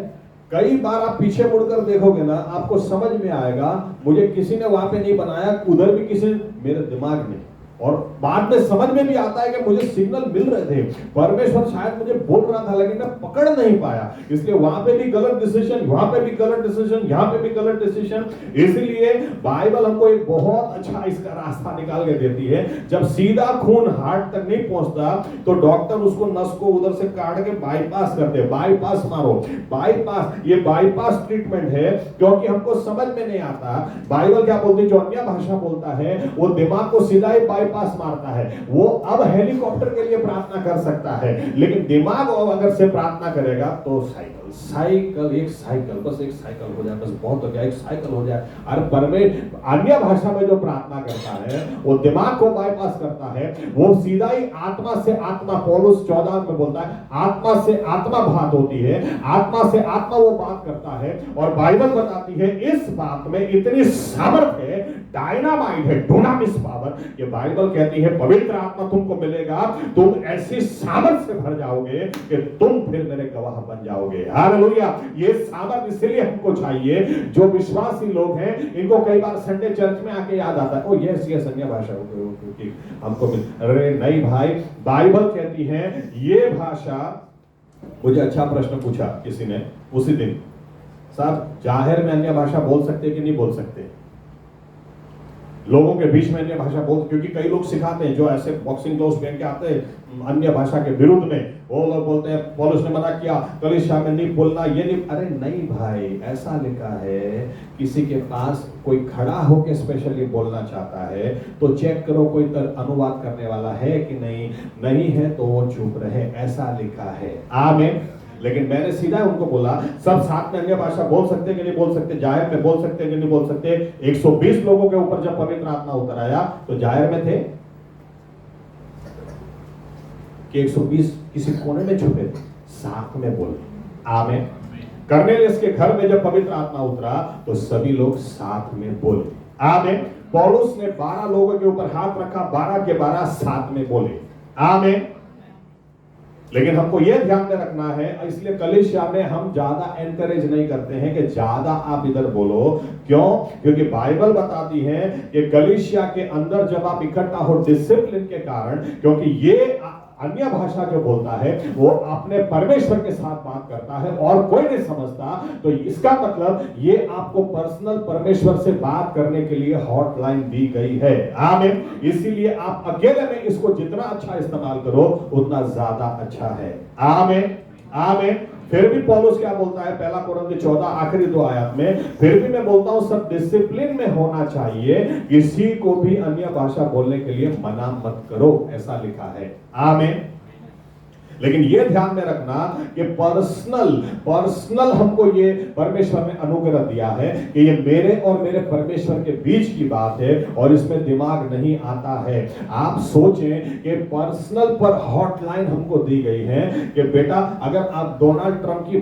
कई बार आप पीछे मुड़कर देखोगे ना, आपको समझ में आएगा मुझे किसी ने वहां पे नहीं बनाया, उधर भी किसी मेरे दिमाग में। और बाद में समझ में भी आता है कि मुझे सिग्नल मिल रहे थे, परमेश्वर शायद मुझे बोल रहा था, लेकिन मैं पकड़ नहीं पाया। इसलिए वहां पे भी गलत डिसीजन, वहां पे भी गलत डिसीजन, यहां पे भी गलत डिसीजन। इसलिए बाइबल हमको एक बहुत अच्छा इसका रास्ता निकाल के देती है। जब सीधा खून हार्ट तक नहीं पहुंचता तो डॉक्टर उसको नस को उधर से काट के बाईपास करते, बाईपास मारो, बाईपास। ये बाईपास ट्रीटमेंट है क्योंकि हमको समझ में नहीं आता। बाइबल क्या बोलती है? जो अन्य भाषा बोलता है वो दिमाग को सीधा ही पास मारता है। वो अब हेलीकॉप्टर के लिए प्रार्थना कर सकता है, लेकिन दिमाग अगर से प्रार्थना करेगा तो साइकिल, साइकिल, एक साइकिल, बस एक साइकिल हो जाए, बस बहुत हो गया, एक साइकिल हो जाए। अरे परमेश्वर अन्य भाषा में जो प्रार्थना करता है वो दिमाग को बाईपास करता है, वो सीधा ही आत्मा से आत्मा, पौलुस 14 में बोलता है आत्मा से आत्मा बात होती है, आत्मा से आत्मा वो बात करता है। और बाइबल बताती है इस बात में इतनी सामर्थ्य है, डायनामाइट है, डोनामिस पावर। ये बाइबल कहती है पवित्र आत्मा तुमको मिलेगा, तुम ऐसी सामर्थ से भर जाओगे कि तुम फिर मेरे गवाह बन जाओगे। हालेलुया। ये सामर्थ इसलिए हमको चाहिए, जो विश्वासी लोग हैं इनको कई बार संडे चर्च में आके याद आता है ओ यस यस अन्य भाषा हमको मिल। अरे नहीं भाई, बाइबल कहती है ये भाषा। मुझे अच्छा प्रश्न पूछा किसी ने उसी दिन, साहब जाहिर में अन्य भाषा बोल सकते कि नहीं बोल सकते? लोगों के बीच में अन्य भाषा बोल, क्योंकि कई लोग सिखाते हैं जो ऐसे बॉक्सिंग ग्लोव्स पहन के आते हैं अन्य भाषा के विरुद्ध में, वो लोग बोलते हैं पौलुस ने मना किया कलीसिया में नहीं बोलना, ये नहीं। अरे नहीं भाई, ऐसा लिखा है किसी के पास कोई खड़ा होकर स्पेशली बोलना चाहता है तो चेक करो कोई अनुवाद करने वाला है कि नहीं, नहीं है तो वो चुप रहे, ऐसा लिखा है। आमीन। लेकिन मैंने सीधा उनको बोला सब साथ में अन्य भाषा बोल सकते कि नहीं बोल सकते, जाहिर में बोल सकते कि नहीं बोल सकते? 120 लोगों के ऊपर जब पवित्र आत्मा उतर आया तो जाहिर में थे कि 120 किसी कोने में छुपे थे, साथ में बोले। आमीन। कर्नेलियस के घर में जब पवित्र आत्मा उतरा तो सभी लोग साथ में बोले। आमीन। पौलुस ने 12 लोगों के ऊपर हाथ रखा, 12 के 12 साथ में बोले। आमीन। लेकिन हमको यह ध्यान में रखना है, इसलिए कलीसिया में हम ज्यादा एनकरेज नहीं करते हैं कि ज्यादा आप इधर बोलो। क्यों? क्योंकि बाइबल बताती है कि कलीसिया के अंदर जब आप इकट्ठा हो डिसिप्लिन के कारण, क्योंकि ये अन्य भाषा जो बोलता है वो अपने परमेश्वर के साथ बात करता है और कोई नहीं समझता, तो इसका मतलब ये आपको पर्सनल परमेश्वर से बात करने के लिए हॉटलाइन दी गई है। आमीन। इसीलिए आप अकेले में इसको जितना अच्छा इस्तेमाल करो उतना ज्यादा अच्छा है। आमीन। आमीन। फिर भी पौलुस क्या बोलता है 1 कोरिन्थियों 14 आखिरी 2 आयत में, फिर भी मैं बोलता हूं सब डिसिप्लिन में होना चाहिए, किसी को भी अन्य भाषा बोलने के लिए मना मत करो, ऐसा लिखा है। आमीन। लेकिन ये ध्यान में रखना कि पर्सनल हमको ये परमेश्वर ने अनुग्रह दिया है कि ये मेरे और मेरे परमेश्वर के बीच की बात है और इसमें दिमाग नहीं आता है। आप सोचें कि पर्सनल पर हॉटलाइन हमको दी गई है कि बेटा अगर आप डोनाल्ड ट्रंप की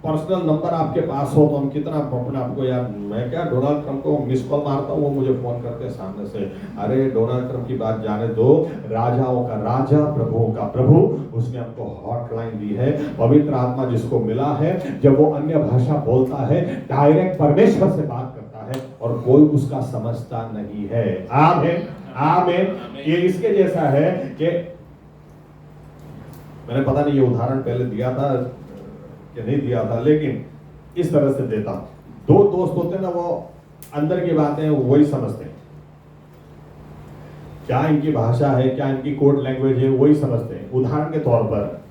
पर्सनल नंबर आपके पास हो तो हम कितना अपने आपको, यार मैं क्या डोनाल्ड ट्रंप को मिस कॉल मारता हूँ, वो मुझे फोन करते हैं सामने से, अरे डोनाल्ड ट्रंप की बात जाने दो, राजाओं का राजा प्रभुओं का प्रभु, उसने हमको हॉटलाइन दी है। पवित्र आत्मा जिसको मिला है, जब वो अन्य भाषा बोलता है, डायरेक्ट परमेश्वर से बात करता है और कोई उसका समझता नहीं है। आमीन आमीन। ये इसके जैसा है कि मैंने पता नहीं ये उदाहरण पहले दिया था कि नहीं दिया था, लेकिन इस तरह से देता हूं। दो दोस्त होते हैं ना, वो अंदर की बातें वही समझते हैं, क्या इनकी भाषा है, क्या इनकी कोड लैंग्वेज है, वही समझते हैं। उदाहरण के तौर पर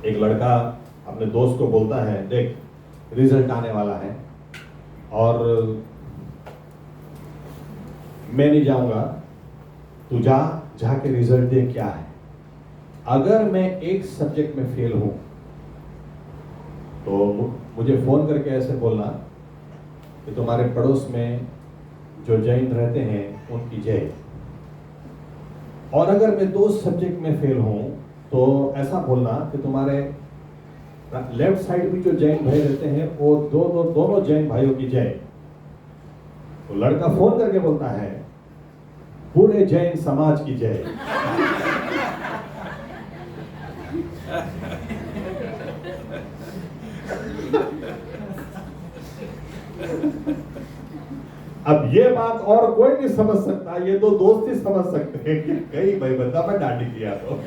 एक लड़का अपने दोस्त को बोलता है, देख रिजल्ट आने वाला है और मैं नहीं जाऊंगा, तू जाके रिजल्ट देख क्या है। अगर मैं एक सब्जेक्ट में फेल हूं तो मुझे फोन करके ऐसे बोलना कि तुम्हारे पड़ोस में जो जैन रहते हैं उनकी जय। और अगर मैं 2 सब्जेक्ट में फेल हूं तो ऐसा बोलना कि तुम्हारे लेफ्ट साइड भी जो जैन भाई रहते हैं वो दोनों जैन भाइयों की जय। तो लड़का फोन करके बोलता है, पूरे जैन समाज की जय। अब ये बात और कोई नहीं समझ सकता, ये तो दोस्त ही समझ सकते हैं कि कई भाई बंदा मैं डांटी किया तो।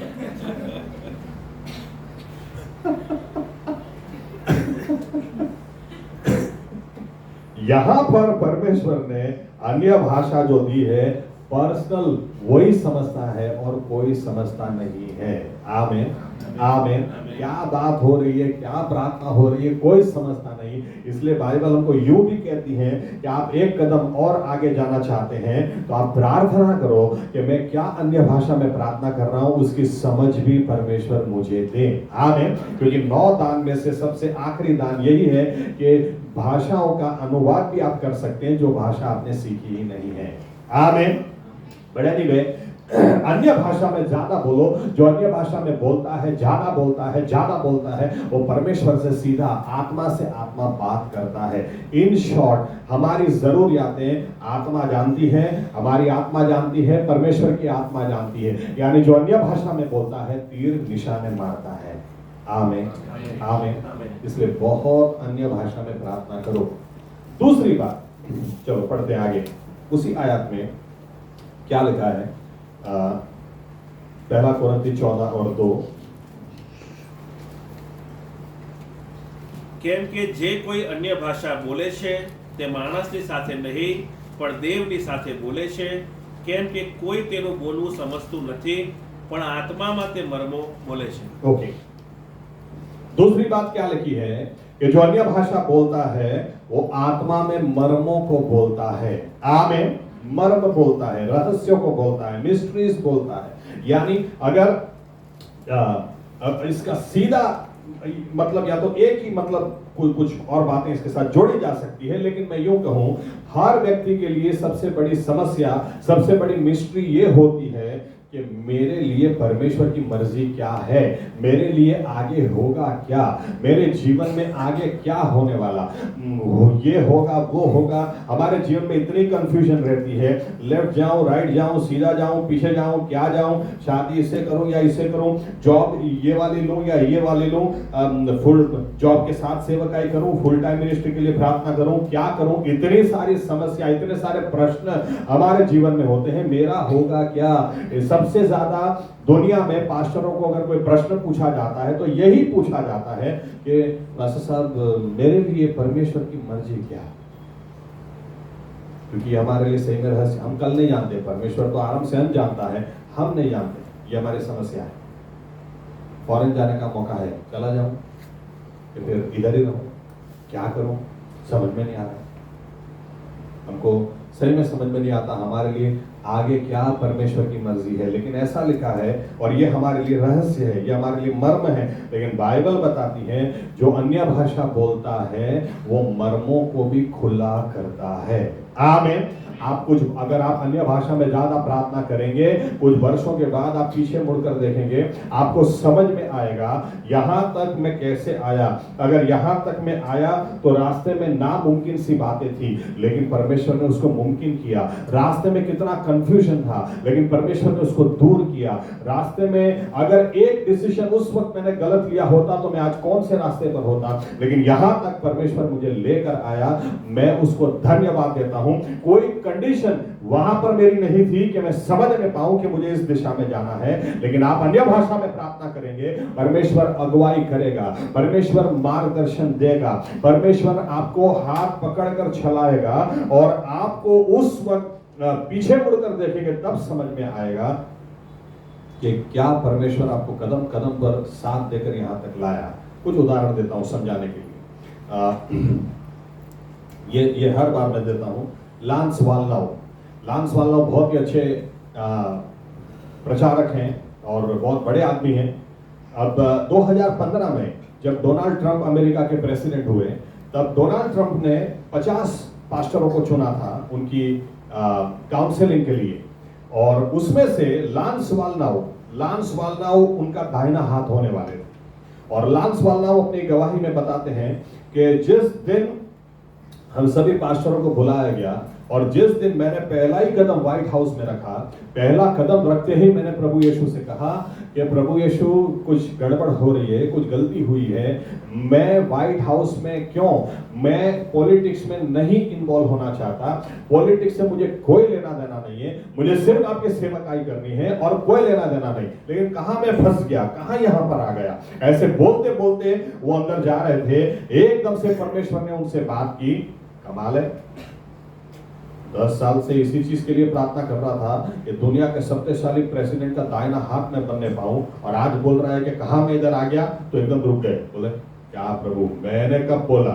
यहां पर परमेश्वर ने अन्य भाषा जो दी है, पर्सनल वही समझता है और कोई समझता नहीं है। आमीन आमीन। क्या बात हो रही है, क्या प्रार्थना हो रही है, कोई समझता नहीं। इसलिए बाइबल हमको यूं भी कहती है कि आप एक कदम और आगे जाना चाहते हैं तो आप प्रार्थना करो कि मैं क्या अन्य भाषा में प्रार्थना कर रहा हूं, उसकी समझ भी परमेश्वर मुझे दे। आमीन। क्योंकि 9 दान में से सबसे आखिरी दान यही है कि भाषाओं का अनुवाद भी आप कर सकते हैं जो भाषा आपने सीखी ही नहीं है। आमीन। बड़ा नहीं वे अन्य भाषा में ज्यादा बोलो। जो अन्य भाषा में बोलता है, ज्यादा बोलता है, वो परमेश्वर से सीधा आत्मा से आत्मा बात करता है। इन शॉर्ट, हमारी जरूरियातें आत्मा जानती है, हमारी आत्मा जानती है, परमेश्वर की आत्मा जानती है। यानी जो अन्य भाषा में बोलता है, तीर निशाने मारता है। आमीन आमीन। इसलिए बहुत अन्य भाषा में प्रार्थना करो। दूसरी बात, चलो पढ़ते हैं आगे। उसी आयत में क्या लिखा है? पहला कोरिन्थी 14 और 2। કેમ કે જે કોઈ અન્ય ભાષા બોલે છે તે માણસની સાથે નહીં પણ દેવની સાથે બોલે છે, કેમ કે કોઈ તેનું બોલવું સમજતું નથી પણ આત્મામાં તે મર્મો બોલે છે। ओके, दूसरी बात क्या लिखी है कि जो अन्य भाषा बोलता है वो आत्मा में मर्मों को बोलता है। आमीन। मर्म बोलता है, रहस्यों को बोलता है, मिस्ट्रीज बोलता है। यानी अगर इसका सीधा मतलब या तो एक ही मतलब कुछ और बातें इसके साथ जोड़ी जा सकती है, लेकिन मैं यूं कहूं, हर व्यक्ति के लिए सबसे बड़ी समस्या, सबसे बड़ी मिस्ट्री ये होती है कि मेरे लिए परमेश्वर की मर्जी क्या है, मेरे लिए आगे होगा क्या, मेरे जीवन में आगे क्या होने वाला, ये होगा वो होगा। हमारे जीवन में इतनी कंफ्यूजन रहती है, लेफ्ट जाऊं, राइट जाऊं, सीधा जाऊं, पीछे जाऊं, क्या जाऊं, शादी इससे करूं या इससे करूं, जॉब ये वाली लूं या ये वाली लूं, फुल जॉब के साथ सेवकाई करूं, फुल टाइम मिनिस्ट्री के लिए प्रार्थना करूं, क्या करूं। इतनी सारी समस्या, इतने सारे प्रश्न हमारे जीवन में होते हैं। मेरा होगा क्या? सबसे ज्यादा दुनिया में पास्टरों को अगर कोई प्रश्न पूछा जाता है तो यही पूछा जाता है कि पास्टर साहब मेरे लिए परमेश्वर की मर्जी क्या है? क्योंकि हमारे लिए सही में रहस्य हम कल नहीं जानते, परमेश्वर तो आराम से हम जानता है, हम नहीं जानते। ये हमारी समस्या है। फॉरेन जाने का मौका है, चला जाऊं कि फिर इधर ही रहूं, क्या करूं, समझ में नहीं आ रहा। हमको सही में समझ में नहीं आता हमारे लिए आगे क्या परमेश्वर की मर्जी है। लेकिन ऐसा लिखा है, और ये हमारे लिए रहस्य है, ये हमारे लिए मर्म है। लेकिन बाइबल बताती है जो अन्य भाषा बोलता है वो मर्मों को भी खुला करता है। आमीन आप कुछ अगर आप अन्य भाषा में ज्यादा प्रार्थना करेंगे, कुछ वर्षों के बाद आप पीछे मुड़कर देखेंगे, आपको समझ में आएगा यहां तक मैं कैसे आया। अगर यहां तक मैं आया तो रास्ते में नामुमकिन सी बातें थी, लेकिन परमेश्वर ने उसको मुमकिन किया। रास्ते में कितना कंफ्यूजन था, लेकिन परमेश्वर ने उसको दूर किया। रास्ते में अगर एक डिसीजन उस वक्त मैंने गलत लिया होता तो मैं आज कौन से रास्ते पर होता, लेकिन यहां तक परमेश्वर मुझे लेकर आया, मैं उसको धन्यवाद देता हूं। कोई कंडीशन वहां पर मेरी नहीं थी कि मैं समझ में पाऊं कि मुझे इस दिशा में जाना है, लेकिन आप अन्य भाषा में प्रार्थना करेंगे, परमेश्वर अगुवाई करेगा, परमेश्वर मार्गदर्शन देगा, परमेश्वर आपको हाथ पकड़कर चलाएगा और आपको उस वक्त पीछे मुड़कर देखेंगे तब समझ में आएगा कि क्या परमेश्वर आपको कदम कदम पर साथ देकर यहां तक लाया। कुछ उदाहरण देता हूं समझाने के लिए। ये हर बार मैं देता हूं। लांस वालनाउ बहुत ही अच्छे प्रचारक हैं और बहुत बड़े आदमी हैं। अब 2015 में जब डोनाल्ड ट्रंप अमेरिका के प्रेसिडेंट हुए, तब डोनाल्ड ट्रंप ने 50 पास्टरों को चुना था उनकी काउंसलिंग के लिए, और उसमें से लांस वालनाउ उनका दाहिना हाथ होने वाले थे। और लांस वालनाउ अपनी गवाही में बताते हैं कि जिस दिन हम सभी पास्टरों को बुलाया गया और जिस दिन मैंने पहला ही कदम व्हाइट हाउस में रखा, पहला कदम रखते ही मैंने प्रभु यीशु से कहा कि प्रभु यीशु कुछ गड़बड़ हो रही है, कुछ गलती हुई है। मैं व्हाइट हाउस में क्यों, मैं पॉलिटिक्स में नहीं इन्वॉल्व होना चाहता, पॉलिटिक्स से मुझे कोई लेना देना नहीं है, मुझे सिर्फ आपकी सेवकाई करनी है और कोई लेना देना नहीं। लेकिन कहां मैं फंस गया, कहां यहां पर आ गया। ऐसे बोलते बोलते वो अंदर जा रहे थे, एकदम से परमेश्वर ने उनसे बात की। कमाल है, 10 साल से इसी चीज के लिए प्रार्थना कर रहा था कि दुनिया के शक्तिशाली प्रेसिडेंट का दाहिना हाथ में बनने पाऊं, और आज बोल रहा है कि कहां मैं इधर आ गया। तो एकदम रुक गए, बोले क्या प्रभु मैंने कब बोला।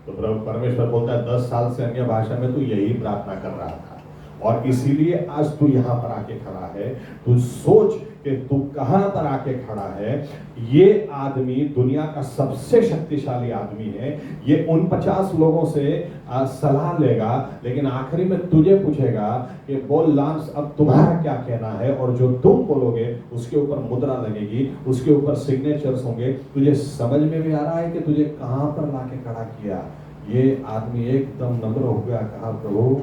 तो प्रभु परमेश्वर बोलता है 10 साल से अन्य भाषा में तू यही प्रार्थना कर रहा था और इसीलिए आज तू यहां पर आके खड़ा है। तू सोच कि तू कहां पर आके खड़ा है। ये आदमी दुनिया का सबसे शक्तिशाली आदमी है। ये उन 50 लोगों से सलाह लेगा, लेकिन आखिरी में तुझे पूछेगा कि बोल लांस अब तुम्हारा क्या कहना है, और जो तुम बोलोगे उसके ऊपर मुद्रा लगेगी, उसके ऊपर सिग्नेचर्स होंगे। तुझे समझ में भी आ रहा है कि तुझे कहां पर लाके खड़ा किया। ये आदमी एकदम नम्र हो गया, कहा प्रभु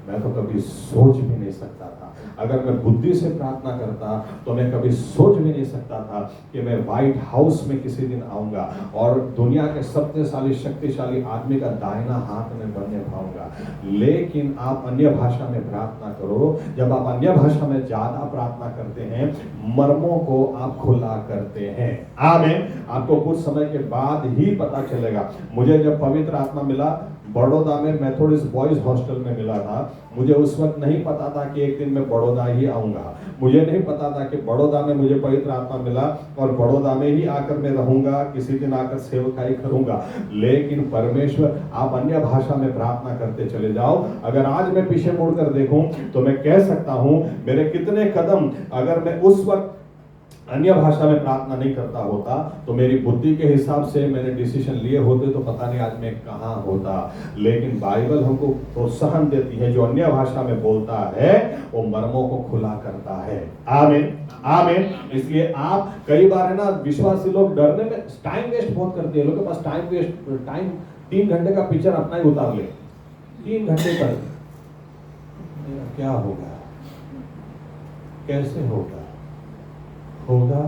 मैं तो कभी सोच भी नहीं सकता था, अगर मैं बुद्धि से प्रार्थना करता तो मैं कभी सोच भी नहीं सकता था कि मैं व्हाइट हाउस में किसी दिन आऊंगा और दुनिया के सबसे शक्तिशाली आदमी का दाहिना हाथ में बनने पाऊंगा। लेकिन आप अन्य भाषा में प्रार्थना करो। जब आप अन्य भाषा में ज्यादा प्रार्थना करते हैं, मर्मों को आप खुला करते हैं। आमीन। आपको कुछ समय के बाद ही पता चलेगा। मुझे जब पवित्र आत्मा मिला, बड़ौदा में मेथोडिस्ट बॉयज हॉस्टल में मिला था। मुझे उस वक्त नहीं पता था कि एक दिन मैं बड़ौदा ही आऊंगा। मुझे नहीं पता था कि बड़ौदा में मुझे पवित्र आत्मा मिला और बड़ौदा में ही आकर मैं रहूंगा, किसी दिन आकर सेवकाई करूंगा। लेकिन परमेश्वर, आप अन्य भाषा में प्रार्थना करते चले जाओ। अगर आज मैं पीछे मुड़कर देखूं तो मैं कह सकता हूं मेरे कितने कदम, अगर मैं उस वक्त अन्य भाषा में प्रार्थना नहीं करता होता तो मेरी बुद्धि के हिसाब से मैंने डिसीजन लिए होते तो पता नहीं आज मैं कहां होता। लेकिन बाइबल हमको प्रोत्साहन देती है, जो अन्य भाषा में बोलता है वो मर्मों को खुला करता है। आमीन, आमीन। इसलिए आप कई बार है ना, विश्वासी लोग डरने में टाइम वेस्ट बहुत करते हैं। लोगों के पास टाइम 3 घंटे का पिक्चर अपना ही उतार ले, 3 घंटे तक क्या होगा, कैसे होगा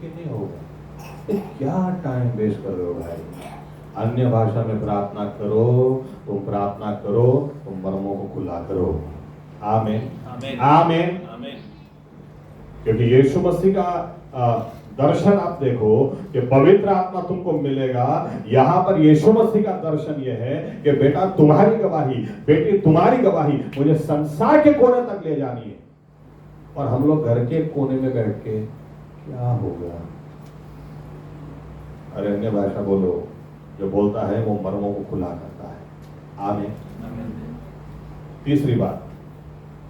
कि नहीं होगा। क्या टाइम वेस्ट कर रहे हो भाई। अन्य भाषा में प्रार्थना करो, तुम प्रार्थना करो, तुम मर्मों को खुला करो। आमीन, आमीन, आमीन। क्योंकि यीशु मसीह का दर्शन आप देखो कि पवित्र आत्मा तुमको मिलेगा। यहां पर यीशु मसीह का दर्शन यह है कि बेटा तुम्हारी गवाही, बेटी तुम्हारी गवाही मुझे संसार के कोने तक ले जानी है। और हम लोग घर के कोने में बैठ के क्या होगा। अरे अन्य भाषा बोलो, जो बोलता है वो मर्मों को खुला करता है। आमीन। तीसरी बात,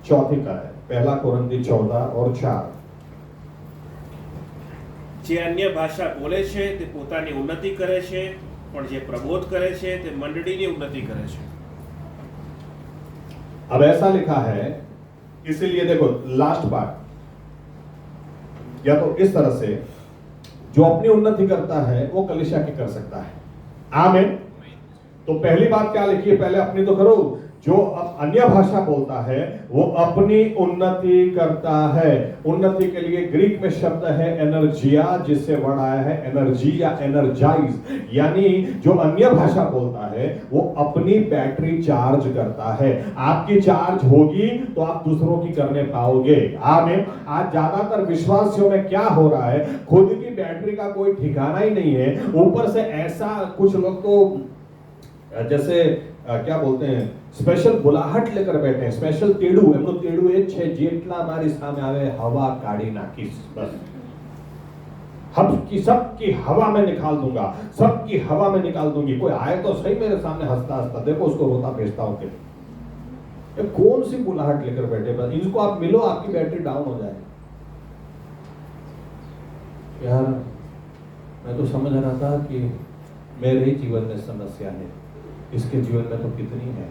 चौथी का है 1 कोरिन्थी 14 और 4। જે અન્ય ભાષા બોલે છે તે પોતાની ઉન્નતિ કરે છે, પણ જે પ્રબોધ કરે છે તે મંડળીની ઉન્નતિ કરે છે। अब ऐसा लिखा है, इसीलिए देखो लास्ट पार्ट, या तो इस तरह से जो अपनी उन्नति करता है वो कलीसिया की कर सकता है। आमीन। तो पहली बात क्या लिखी है, पहले अपनी तो करो। जो अन्य भाषा बोलता है वो अपनी उन्नति करता है। उन्नति के लिए ग्रीक में शब्द है एनर्जिया, जिससे वर्ड आया है एनर्जी या एनर्जाइज, यानी जो अन्य भाषा बोलता है वो अपनी बैटरी चार्ज करता है। आपकी चार्ज होगी तो आप दूसरों की करने पाओगे। आमीन। आज ज्यादातर विश्वासियों में क्या हो रहा है, खुद की बैटरी का कोई ठिकाना ही नहीं है, ऊपर से ऐसा कुछ लोग तो जैसे क्या बोलते हैं, स्पेशल बुलाहट लेकर बैठे हैं, स्पेशल तेड़ू, એમનું તેડું એ છે જેટલા મારી સામે આવે हवा काढ़ी नाखीस, बस सबकी हवा में निकाल दूंगा, सबकी हवा में निकाल दूंगी। कोई आए तो सही मेरे सामने हंसता हंसता, देखो उसको रोता भेजता हूं कि ये कौन सी बुलाहट लेकर बैठे, बस इनको आप मिलो आपकी बैटरी डाउन हो जाए। यार मैं तो समझ रहा था कि मेरे ही जीवन में समस्या है, इसके जीवन में तो कितनी है।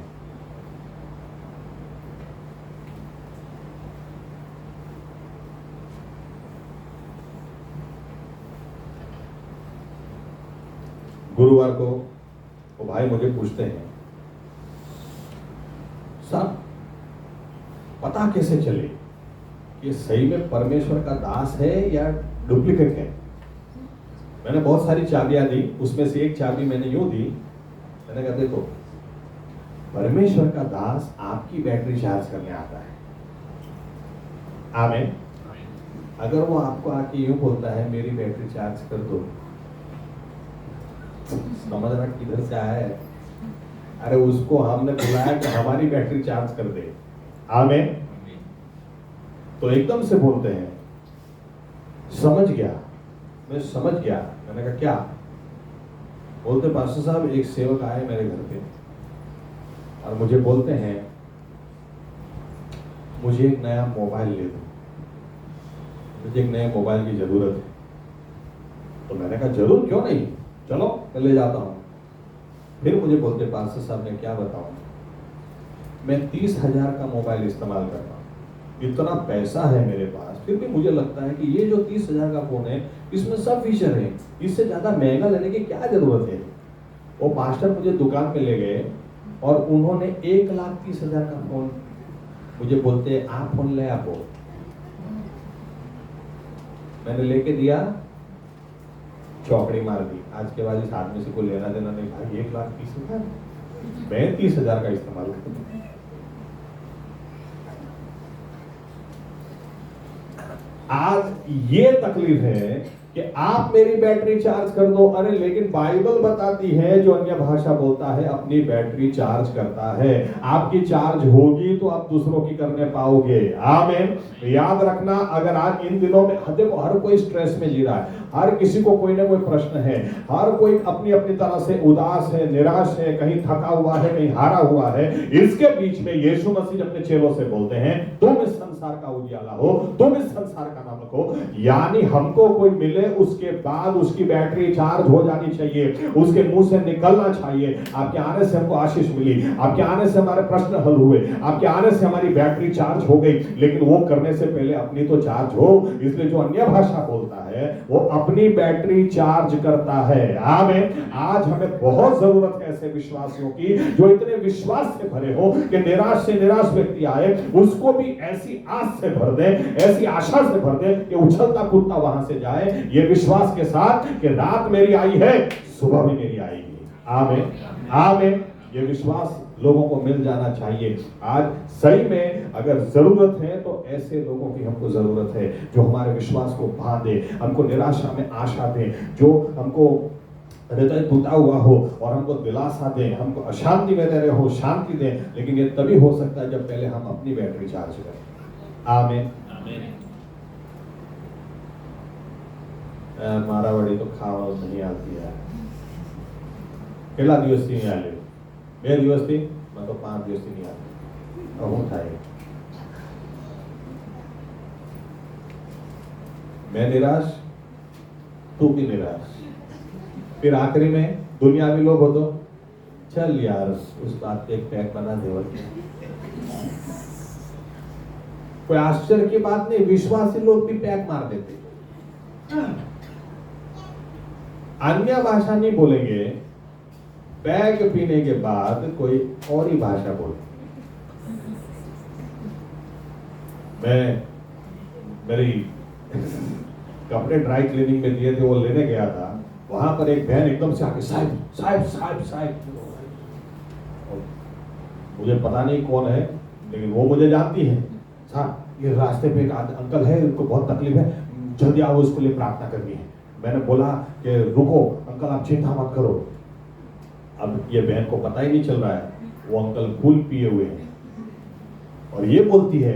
गुरुवार को वो भाई मुझे पूछते हैं, साहब पता कैसे चले कि सही में परमेश्वर का दास है या डुप्लीकेट है। मैंने बहुत सारी चाबियां दी, उसमें से एक चाबी मैंने यूं दी, मैंने कहा देखो परमेश्वर का दास आपकी बैटरी चार्ज करने आता है। आमीन। अगर वो आपको आके यूं बोलता है मेरी बैटरी चार्ज कर दो, समझना किधर से आया है। अरे उसको हमने बुलाया कि हमारी बैटरी चार्ज कर दे। आमीन। तो एकदम से बोलते हैं समझ गया, मैं समझ गया। मैंने कहा क्या? बोलते पास्टर साहब एक सेवक आए मेरे घर पे और मुझे बोलते हैं मुझे एक नया मोबाइल ले दो, मुझे एक नए मोबाइल की जरूरत है। तो मैंने कहा जरूर, क्यों नहीं, चलो मैं ले जाता हूँ। फिर मुझे बोलते पास्टर साहब मैं क्या बताऊँ, मैं 30,000 का मोबाइल इस्तेमाल करता हूँ, इतना पैसा है मेरे पास, फिर भी मुझे लगता है कि ये जो 30,000 का फोन है इसमें सब फीचर है, इससे ज्यादा महंगा लेने की क्या जरूरत है। वो मास्टर मुझे दुकान पे ले गए और उन्होंने 1,30,000 का फोन मुझे बोलते आप फोन ले आपो। मैंने लेके दिया, चौकड़ी मार दी। आज के बाद इस आदमी से कोई लेना देना नहीं। भाई 1,30,000, मैं 30,000 का इस्तेमाल करता। आज ये तकलीफ है कि आप मेरी बैटरी चार्ज कर दो। अरे लेकिन बाइबल बताती है जो अन्य भाषा बोलता है अपनी बैटरी चार्ज करता है। आपकी चार्ज होगी तो आप दूसरों की करने पाओगे। आमीन। याद रखना, अगर आज इन दिनों में देखो हर कोई स्ट्रेस में जी रहा है, हर किसी को कोई ना कोई प्रश्न है, हर कोई अपनी अपनी तरह से उदास है, निराश है, कहीं थका हुआ है, कहीं हारा हुआ है। इसके बीच में यीशु मसीह अपने चेलों से बोलते हैं तुम इस संसार का उजियाला हो, तुम इस संसार का नमक हो। यानी हमको कोई मिले उसके बाद उसकी बैटरी चार्ज हो जानी चाहिए, उसके मुंह से निकलना चाहिए आपके आने से हमको आशीष मिली, आपके आने से हमारे प्रश्न हल हुए, आपके आने से हमारी बैटरी चार्ज हो गई। लेकिन वो करने से पहले अपनी तो चार्ज हो। इसलिए जो अन्य भाषा बोलता है वो अपनी बैटरी चार्ज करता है। आमीन। आज हमें बहुत जरूरत है ऐसे विश्वासियों की जो इतने विश्वास से भरे हो कि निराश से निराश व्यक्ति आए उसको भी ऐसी आस से भर दे, ऐसी आशा से भर दे कि उछलता कूदता वहां से जाए, ये विश्वास के साथ कि रात मेरी आई है, सुबह भी मेरी आएगी। आमीन। आमीन। ये विश्वास लोगों को मिल जाना चाहिए। आज सही में अगर जरूरत है तो ऐसे लोगों की हमको जरूरत है जो हमारे विश्वास को बांधे, हमको निराशा में आशा दे, जो हमको हृदय टूटा हुआ हो और हमको दिलासा दे, हमको अशांति में दे रहे हो शांति दे। लेकिन ये तभी हो सकता है जब पहले हम अपनी बैटरी चार्ज करें। आमीन। मारावाड़ी तो खावा नहीं आती है। કેટલા દિવસથી નહીં આલે? 2 દિવસથી, मैं तो 5 દિવસથી नहीं आती। अब હું થાય? मैं निराश, तू भी निराश। फिर आखिरी में दुनियावी लोग हो तो चल यार उस बात पे एक पैक बना दे। कोई आश्चर्य की बात नहीं, विश्वासी लोग भी पैक मार देते। अन्य भाषा नहीं बोलेंगे, पैक पीने के बाद कोई और ही भाषा बोले। मैं मेरी कपड़े ड्राई क्लीनिंग में दिए थे, वो लेने गया था, वहां पर एक बहन एकदम से आके साहब साहब साहब साहब, मुझे पता नहीं कौन है, लेकिन वो मुझे जानती है। साहब ये रास्ते पे एक अंकल है, उनको बहुत तकलीफ है, जल्दी आओ, इसके लिए प्रार्थना करनी है। मैंने बोला कि रुको अंकल, आप चिंता मत करो। अब ये बहन को पता ही नहीं चल रहा है वो अंकल फूल पिए हुए हैं, और ये बोलती है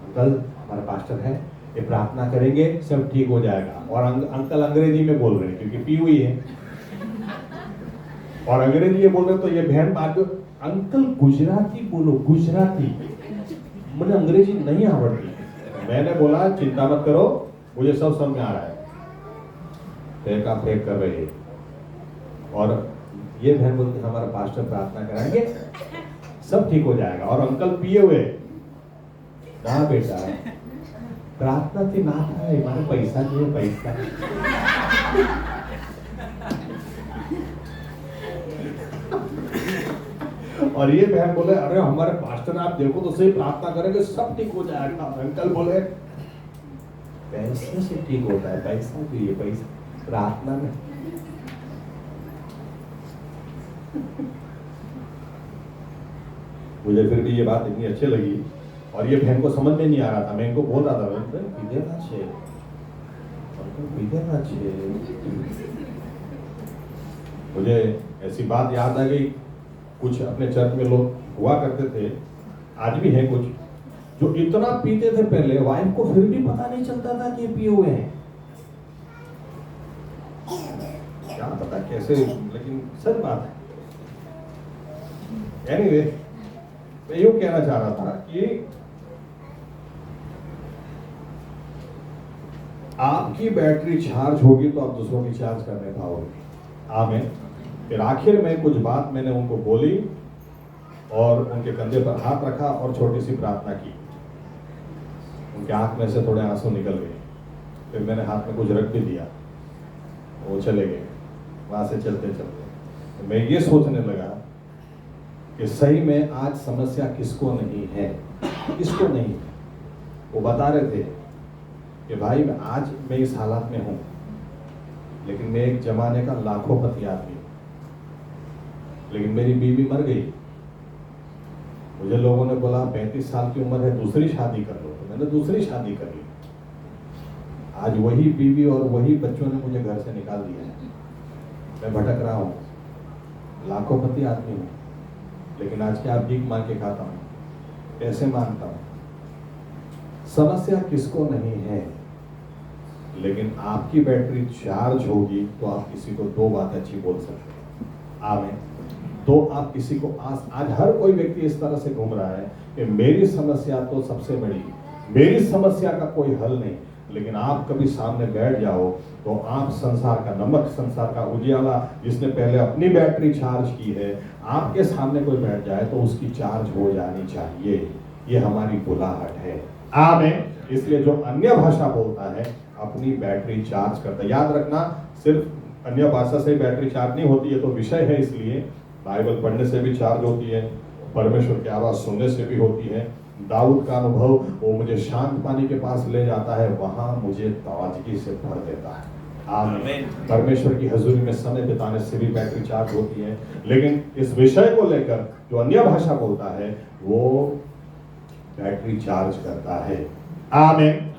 अंकल हमारा पास्टर है, ये प्रार्थना करेंगे सब ठीक हो जाएगा। और अंकल अंग्रेजी में बोल रहे हैं क्योंकि पी हुई है, और अंग्रेजी ये बोल रहे, तो ये बहन बात, अंकल गुजराती बोलो, गुजराती, मुझे अंग्रेजी नहीं आवड़ती। मैंने बोला चिंता मत करो, मुझे सब समझ में आ रहा है। फेंका फेंक कर रही है, और ये बहन बोलती हमारा पास्टर प्रार्थना कराएंगे सब ठीक हो जाएगा। और अंकल पिए हुए, ना बेटा प्रार्थना थी ना था, हमारे पैसा चाहिए, पैसा। और ये बहन बोले अरे हमारे पास्टर आप देखो तो सही, प्रार्थना करेंगे सब ठीक हो जाएगा। अंकल बोले पैसे से ठीक होता है, पैसा चाहिए, पैसा, प्रार्थना में। मुझे फिर भी ये बात इतनी अच्छी लगी, और ये बहन को समझ में नहीं आ रहा था। मैं इनको बोल रहा था मुझे ऐसी बात याद आ गई, कुछ अपने चर्च में लोग हुआ करते थे, आज भी हैं कुछ, जो इतना पीते थे पहले, वाइफ को फिर भी पता नहीं चलता था कि ये पिए हुए हैं। क्या पता कैसे, लेकिन सच बात है। एनीवे, मैं यूं कहना चाह रहा था कि आपकी बैटरी चार्ज होगी तो आप दूसरों की चार्ज करने पाओगे। आमीन। फिर आखिर में कुछ बात मैंने उनको बोली और उनके कंधे पर हाथ रखा और छोटी सी प्रार्थना की। उनके आंख में से थोड़े आंसू निकल गए। फिर मैंने हाथ में कुछ रख भी दिया, वो चले गए। वहां से चलते चलते तो मैं ये सोचने लगा कि सही में आज समस्या किसको नहीं है, किसको नहीं है। वो बता रहे थे कि भाई आज मैं इस हालात में हूं, लेकिन मैं एक जमाने का लाखोंपति आदमी, लेकिन मेरी बीवी मर गई। मुझे लोगों ने बोला 35 साल की उम्र है, दूसरी शादी कर लो, तो मैंने दूसरी शादी कर ली। आज वही बीवी और वही बच्चों ने मुझे घर से निकाल दिया है। मैं भटक रहा हूँ, लाखोंपति आदमी हूँ, लेकिन आज क्या भीख मांग के खाता हूँ, पैसे मांगता हूँ। समस्या किसको नहीं है, लेकिन आपकी बैटरी चार्ज होगी तो आप किसी को दो बात अच्छी बोल सकते हैं। आमीन। तो आप किसी को आज हर कोई व्यक्ति इस तरह से घूम रहा है कि मेरी समस्या तो सबसे बड़ी, मेरी समस्या का कोई हल नहीं। लेकिन आप कभी सामने बैठ जाओ तो आप संसार का नमक, संसार का उजियाला, जिसने पहले अपनी बैटरी चार्ज की है, आपके सामने कोई बैठ जाए तो उसकी चार्ज हो जानी चाहिए। ये हमारी बुलाहट है। आमीन। इसलिए जो अन्य भाषा बोलता है अपनी बैटरी चार्ज करता है। याद रखना, सिर्फ अन्य भाषा से बैटरी चार्ज नहीं होती है, तो विषय है, इसलिए बाइबल पढ़ने से भी चार्ज होती है, परमेश्वर की आवाज सुनने से भी होती है। दाऊद का अनुभव, वो मुझे शांत पानी के पास ले जाता है, वहां मुझे ताजगी से भर देता है। आमीन। परमेश्वर की हजूरी में समय बिताने से भी बैटरी चार्ज होती है। लेकिन इस विषय को लेकर जो अन्य भाषा बोलता है वो बैटरी चार्ज करता है। आमीन।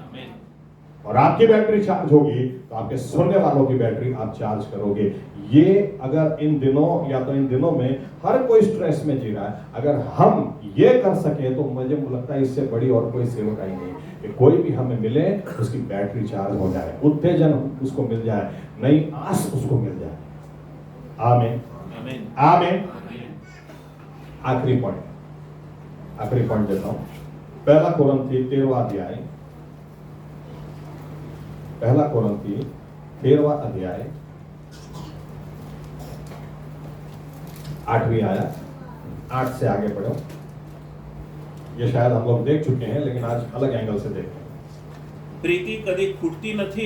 और आपकी बैटरी चार्ज होगी तो आपके सुनने वालों की बैटरी आप चार्ज करोगे। ये अगर इन दिनों, या तो इन दिनों में हर कोई स्ट्रेस में जी रहा है, अगर हम ये कर सके तो मुझे लगता है इससे बड़ी और कोई सेवकाई नहीं कि कोई भी हमें मिले उसकी बैटरी चार्ज हो जाए, उत्तेजन उसको मिल जाए, नई आस उसको मिल जाए। आमीन। आमीन। आखिरी पॉइंट देता हूं। पहला कोरिन्थी 13वां अध्याय, पहला कोरिन्थी 13वां अध्याय 8वीं आयत, 8 से आगे पढ़ो। ये शायद हम लोग देख चुके हैं, लेकिन आज अलग एंगल से देखते हैं। પ્રીતિ કદી ખૂટતી નથી,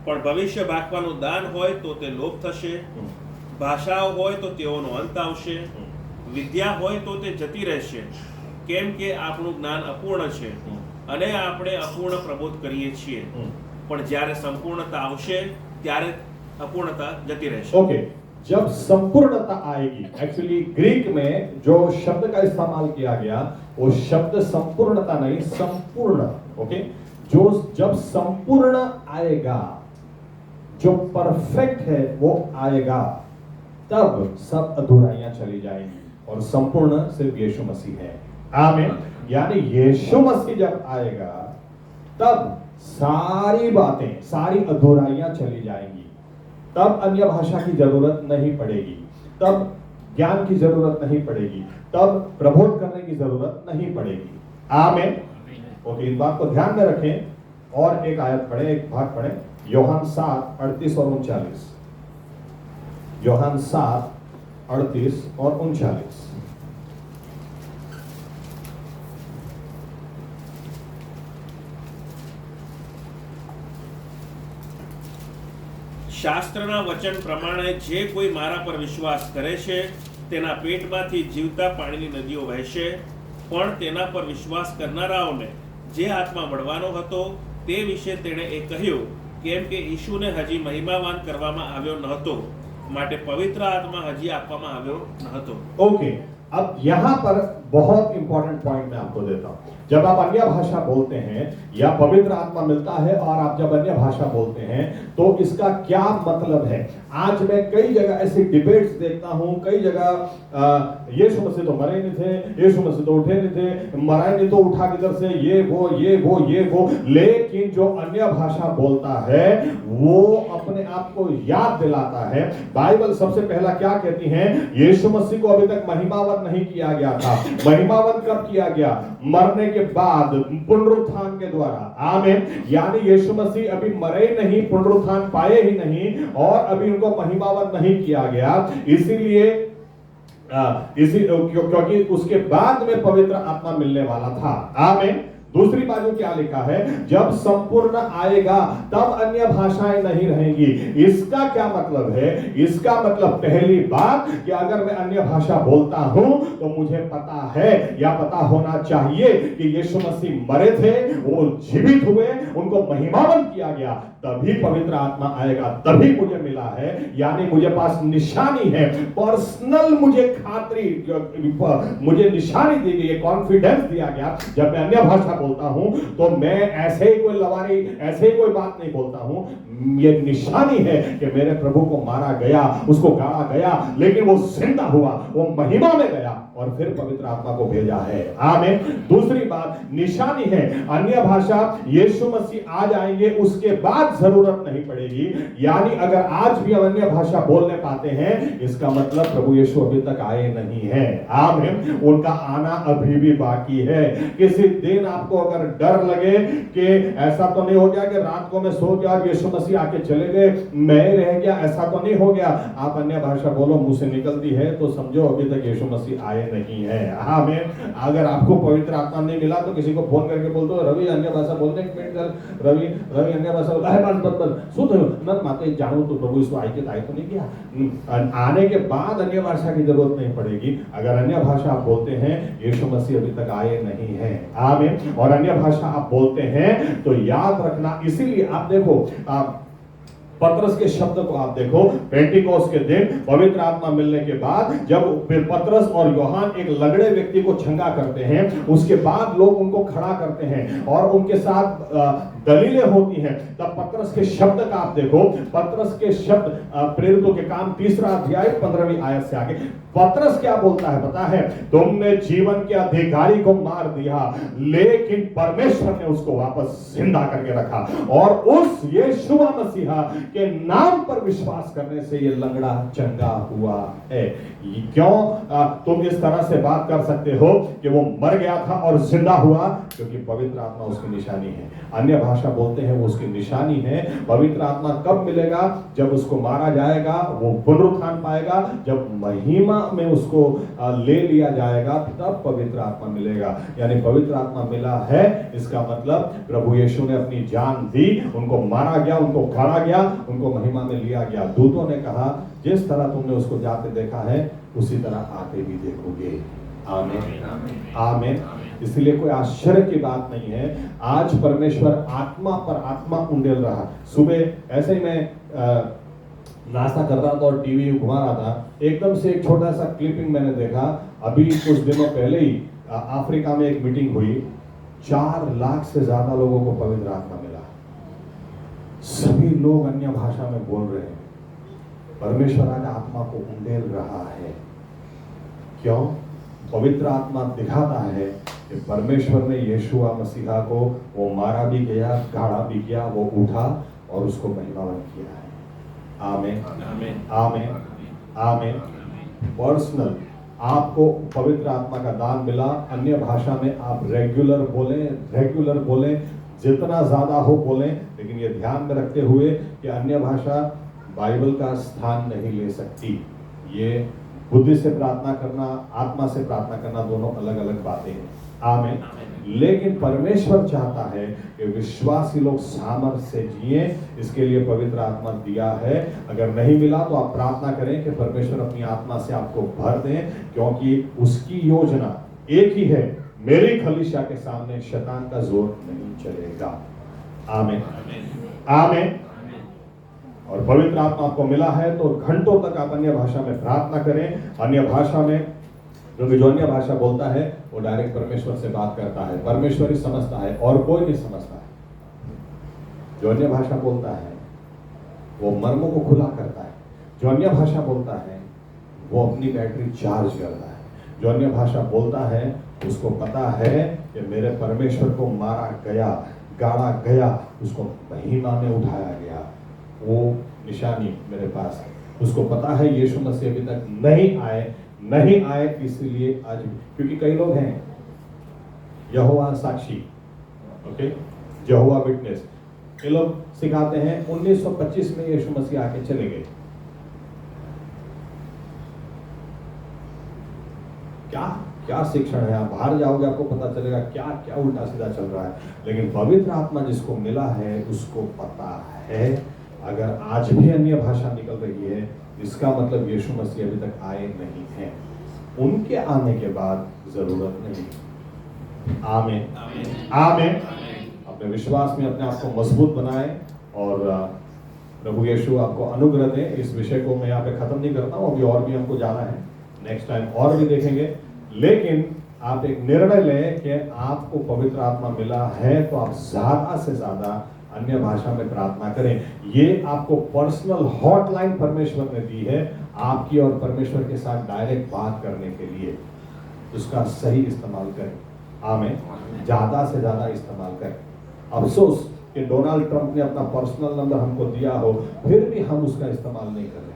પણ ભવિષ્ય ભાગવાનું દાન હોય તો તે લોપ થશે, ભાષાઓ હોય તો તેઓનો અંત આવશે, વિદ્યા હોય તો તે જતી રહેશે, કેમ કે આપણું જ્ઞાન અપૂર્ણ છે અને આપણે અપૂર્ણ પ્રબોધ કરીએ છીએ, પણ જ્યારે સંપૂર્ણતા આવશે ત્યારે અપૂર્ણતા જતી રહેશે. ओके, जब संपूर्णता आएगी, एक्चुअली ग्रीक में जो शब्द का इस्तेमाल किया गया वो शब्द संपूर्णता नहीं, संपूर्ण. ओके, जो जब संपूर्ण आएगा, जो परफेक्ट है वो आएगा, तब सब अधूराइयां चली जाएंगी और संपूर्ण सिर्फ यीशु मसीह है. आमीन. यानी यीशु मसीह जब आएगा तब सारी बातें, सारी अधूराइयां चली जाएंगी, तब अन्य भाषा की जरूरत नहीं पड़ेगी, तब ज्ञान की जरूरत नहीं पड़ेगी, तब प्रबोध करने की जरूरत नहीं पड़ेगी. आमीन. ओके, इस बात को ध्यान में रखें और एक आयत पढ़े, एक भाग पढ़े, यूहन्ना 7:38 और 39. यूहन्ना 7:38 और 39. શાસ્ત્રના વચન પ્રમાણે જે કોઈ મારા પર વિશ્વાસ કરે છે તેના પેટમાંથી જીવતા પાણીની નદીઓ વહેશે. પણ તેના પર વિશ્વાસ કરનારાઓને જે આત્મા મળવાનો હતો તે વિશે તેણે એ કહ્યું, કેમ કે ઈશુને હજી મહિમાવાન કરવામાં આવ્યો ન હતો, માટે પવિત્ર આત્મા હજી આપવામાં આવ્યો ન હતો. ओके, अब यहां पर बहुत इंपॉर्टेंट पॉइंट मैं आपको देता हूं. जब आप अन्य भाषा बोलते हैं या पवित्र आत्मा मिलता है और आप जब अन्य भाषा बोलते हैं तो इसका क्या मतलब है. आज मैं कई जगह ऐसी डिबेट्स देखता हूं, कई जगह यीशु मसीह तो मरे नहीं थे, यीशु मसीह तो उठे नहीं थे, मरा नहीं तो उठा किधर से, ये वो. लेकिन जो अन्य भाषा बोलता है वो अपने आप को याद दिलाता है. बाइबल सबसे पहला क्या कहती है, यीशु मसीह को अभी तक महिमावन नहीं किया गया था. महिमावन कब किया गया? मरने के बाद, पुनरुत्थान के द्वारा. आमीन. यानी यीशु मसीह अभी मरे नहीं, पुनरुत्थान पाए ही नहीं और अभी उनको महिमावन नहीं किया गया. इसीलिए क्योंकि उसके बाद में पवित्र आत्मा मिलने वाला था. आमीन. दूसरी बाजू क्या लिखा है, जब संपूर्ण आएगा तब अन्य भाषाएं नहीं रहेंगी. इसका क्या मतलब है? इसका मतलब पहली बात कि अगर मैं अन्य भाषा बोलता हूं तो मुझे पता है या पता होना चाहिए कि यीशु मसीह मरे थे, वो जीवित हुए, उनको महिमावन किया गया, तभी पवित्र आत्मा आएगा, तभी मुझे मिला है. यानी मुझे पास निशानी है, पर्सनल मुझे खातरी, मुझे निशानी दी गई है, कॉन्फिडेंस दिया गया. जब मैं अन्य भाषा बोलता हूं तो मैं ऐसे ही कोई लवारी, ऐसे ही कोई बात नहीं बोलता हूं. ये निशानी है कि मेरे प्रभु को मारा गया, उसको गाड़ा गया, लेकिन वो जिंदा हुआ, वो महिमा में गया और फिर पवित्र आत्मा को भेजा है. आमीन. दूसरी बात निशानी है, अन्य भाषा यीशु मसीह आ जाएंगे उसके बाद जरूरत नहीं पड़ेगी. यानी अगर आज भी हम अन्य भाषा बोलने पाते हैं, इसका मतलब प्रभु यीशु अभी तक आए नहीं है. आमीन. उनका आना अभी भी बाकी है. किसी दिन आपको अगर डर लगे कि ऐसा तो नहीं हो गया कि रात को मैं सो गया और यीशु मसीह आके चले गए, मैं रह गया, ऐसा तो नहीं हो गया, आप अन्य भाषा बोलो, मुंह से निकलती है, तो समझो अभी तक यीशु मसीह आए नहीं है. आमीन. अगर आपको पवित्र आत्मा नहीं मिला तो किसी को फोन करके बोल दो, रवि अन्य भाषा बोलने एक मिनट कर, रवि अन्य भाषा बोल, अरे बस શું થયું? न माते जानू तो प्रभु इसको आए तो नहीं किया. आने के बाद अन्य भाषा की जरूरत नहीं पड़ेगी. अगर अन्य भाषा आप बोलते हैं, यीशु मसीह अभी तक आए नहीं है. आमीन. और अन्य भाषा आप बोलते हैं तो याद रखना, इसीलिए आप देखो, पतरस के शब्द को आप देखो, पेंटिकोस के दिन पवित्र आत्मा मिलने के बाद जब पतरस और यूहन्ना एक लगड़े व्यक्ति को छंगा करते हैं, उसके बाद लोग उनको खड़ा करते हैं और उनके साथ दलीलें होती हैं, तब पतरस के शब्द का आप देखो, पतरस के शब्द प्रेरितों के काम 3 अध्याय 15वीं आयत से आगे पतरस क्या बोलता है पता है? तुमने जीवन के अधिकारी को मार दिया, लेकिन परमेश्वर ने उसको वापस जिंदा करके रखा और उस यीशु मसीहा के नाम पर विश्वास करने से ये लंगड़ा चंगा हुआ है। क्यों तुम इस तरह से बात कर सकते हो कि वो मर गया था और जिंदा हुआ? क्योंकि पवित्र आत्मा उसकी निशानी है। अन्य भाषा बोलते हैं वो उसकी निशानी है। पवित्र आत्मा कब मिलेगा? जब उसको मारा जाएगा, वो पुनरुत्थान पाएगा, जब महिमा में उसको ले लिया जाएगा, तब पवित्र आत्मा मिलेगा। यानी पवित्र आत्मा मिला है, इसका मतलब प्रभु यीशु ने अपनी जान दी, उनको मारा गया, उनको गाड़ा गया, उनको महिमा में लिया गया। दूतों ने कहा जिस तरह तुमने उसको जाते देखा है उसी तरह आते भी देखोगे। आमीन आमीन। इसलिए कोई आश्चर्य की बात नहीं है, आज परमेश्वर आत्मा पर आत्मा उंडेल रहा। सुबह ऐसे ही मैं नाश्ता कर रहा था और टीवी घुमा रहा था, एकदम से एक छोटा सा क्लिपिंग मैंने देखा। अभी कुछ दिनों पहले ही अफ्रीका में एक मीटिंग हुई, 4 लाख से ज्यादा लोगों को पवित्र आत्मा मिला। सभी लोग अन्य भाषा में बोल रहे हैं। परमेश्वर आज आत्मा को उंडेल रहा है। क्यों? पवित्र आत्मा दिखाता है कि परमेश्वर ने यीशुआ मसीहा को, वो मारा भी गया, गाड़ा भी गया, वो उठा और उसको महिमावान किया है। आमीन आमीन आमीन। पर्सनल आपको पवित्र आत्मा का दान मिला। अन्य भाषा में आप रेगुलर बोलें, जितना ज्यादा हो बोलें, लेकिन ये ध्यान में रखते हुए कि अन्य भाषा बाइबल का स्थान नहीं ले सकती। ये बुद्धि से प्रार्थना करना, आत्मा से प्रार्थना करना, दोनों अलग अलग बातें हैं। आमीन। लेकिन परमेश्वर चाहता है कि विश्वासी लोग सामर्थ्य से जिए, इसके लिए पवित्र आत्मा दिया है। अगर नहीं मिला तो आप प्रार्थना करें कि परमेश्वर अपनी आत्मा से आपको भर दें, क्योंकि उसकी योजना एक ही है, मेरी कलीसिया के सामने शैतान का जोर नहीं चलेगा। आमीन आमीन। और पवित्र आत्मा आपको मिला है तो घंटों तक आप अन्य भाषा में प्रार्थना करें। अन्य भाषा में जो अन्य भाषा बोलता है वो डायरेक्ट परमेश्वर से बात करता है, परमेश्वर ही समझता है और कोई नहीं समझता है। जो अन्य भाषा बोलता है वो मर्मों को खुला करता है। जो अन्य भाषा बोलता है वो अपनी बैटरी चार्ज करता है। जो अन्य भाषा बोलता है उसको पता है कि मेरे परमेश्वर को मारा गया, गाड़ा गया, उसको महिमा में उठाया गया, वो निशानी मेरे पास है। उसको पता है यीशु मसीह अभी तक नहीं आए, इसलिए आज, क्योंकि कई लोग हैं यहोवा साक्षी, ओके, यहोवा विटनेस, ये लोग सिखाते हैं 1925 में यीशु मसीह आके चले गए। क्या शिक्षण है? आप बाहर जाओगे आपको पता चलेगा क्या क्या उल्टा सीधा चल रहा है। लेकिन पवित्र आत्मा जिसको मिला है उसको पता है अगर आज भी अन्य भाषा निकल रही है, इसका मतलब यीशु मसीह अभी तक आए नहीं हैं। उनके आने के बाद जरूरत नहीं। आमीन आमीन। अपने विश्वास में अपने आप को मजबूत बनाएं और प्रभु यीशु आपको अनुग्रह दे। इस विषय को मैं यहाँ पे खत्म नहीं करता हूँ, अभी और भी हमको जाना है, नेक्स्ट टाइम और भी देखेंगे। लेकिन आप एक निर्णय लें कि आपको पवित्र आत्मा मिला है तो आप ज्यादा से ज्यादा अन्य भाषा में प्रार्थना करें। ये आपको पर्सनल हॉटलाइन परमेश्वर ने दी है आपकी और परमेश्वर के साथ डायरेक्ट बात करने के लिए। उसका सही इस्तेमाल करें। आमीन। ज्यादा से ज्यादा इस्तेमाल करें। अफसोस कि डोनाल्ड ट्रंप ने अपना पर्सनल नंबर हमको दिया हो, फिर भी हम उसका इस्तेमाल नहीं कर रहे।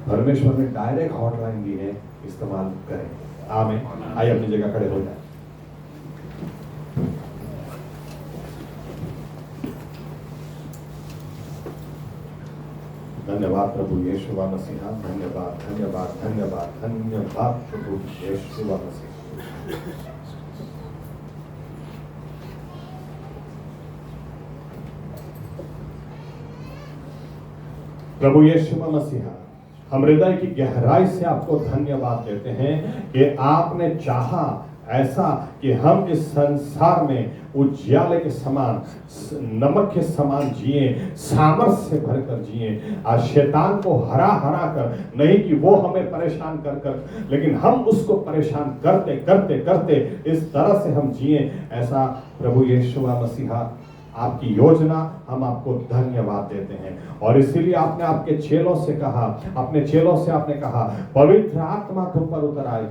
परमेश्वर ने डायरेक्ट हॉटलाइन दी है, इस्तेमाल करें। आमीन। आइए अपनी जगह खड़े हो जाए। धन्यवाद प्रभु यीशु मसीह, धन्यवाद धन्यवाद धन्यवाद धन्यवाद प्रभु यीशु मसीह। प्रभु यीशु मसीह, हम हृदय की गहराई से आपको धन्यवाद देते हैं कि आपने चाहा ऐसा कि हम इस संसार में उज्याले के समान, नमक के समान जिए, सामर्थ्य से भरकर जिए। आज शैतान को हरा कर, नहीं कि वो हमें परेशान कर, लेकिन हम उसको परेशान करते करते करते इस तरह से हम जिए। ऐसा प्रभु यीशु मसीहा आपकी योजना, हम आपको धन्यवाद देते हैं। और इसीलिए आपने आपके चेलों से कहा, अपने चेलों से आपने कहा, पवित्र आत्मा तुम पर उतर आए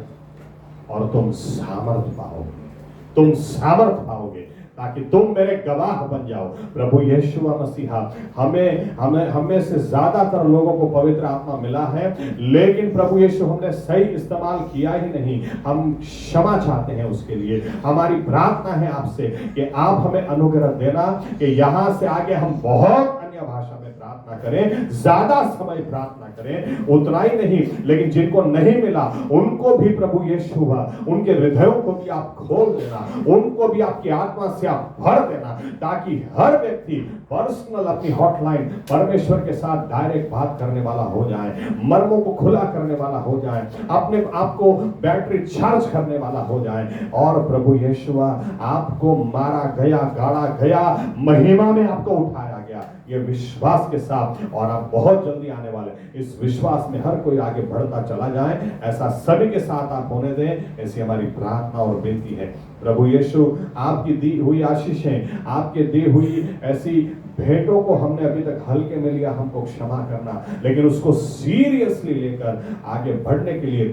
और तुम सामर्थ पाओगे, तुम सामर्थ पाओगे। ताकि तुम मेरे गवाह बन जाओ। प्रभु यीशु मसीहा, हमें से ज्यादातर लोगों को पवित्र आत्मा मिला है, लेकिन प्रभु यीशु हमने सही इस्तेमाल किया ही नहीं। हम क्षमा चाहते हैं उसके लिए। हमारी प्रार्थना है आपसे कि आप हमें अनुग्रह देना कि यहां से आगे हम बहुत अन्य भाषा में प्रार्थना करें, ज्यादा समय प्रार्थना करें। उतना ही नहीं, लेकिन जिनको नहीं मिला उनको भी प्रभु यीशु उनके हृदयों को भी आप खोल देना, उनको भी आपकी आत्मा से आप भर देना, ताकि हर व्यक्ति पर्सनल अपनी हॉटलाइन परमेश्वर के साथ डायरेक्ट बात करने वाला हो जाए, मर्मों को खुला करने वाला हो जाए, अपने आप को बैटरी चार्ज करने वाला हो जाए। और प्रभु यीशु आपको मारा गया, गाड़ा गया, महिमा में आपको उठाया गया, ये विश्वास के साथ, और आप बहुत जल्दी आने वाले। इस विश्वास में हर कोई आगे बढ़ता चला जाए, ऐसा सभी के साथ आप होने दें, ऐसी हमारी प्रार्थना और विनती है। प्रभु यीशु, आपकी दी हुई आशीषें, आपके दी हुई ऐसी भेंटों को हमने अभी तक हल्के में लिया, हमको क्षमा करना, लेकिन उसको सीरियसली लेकर आगे बढ़ने के लिए,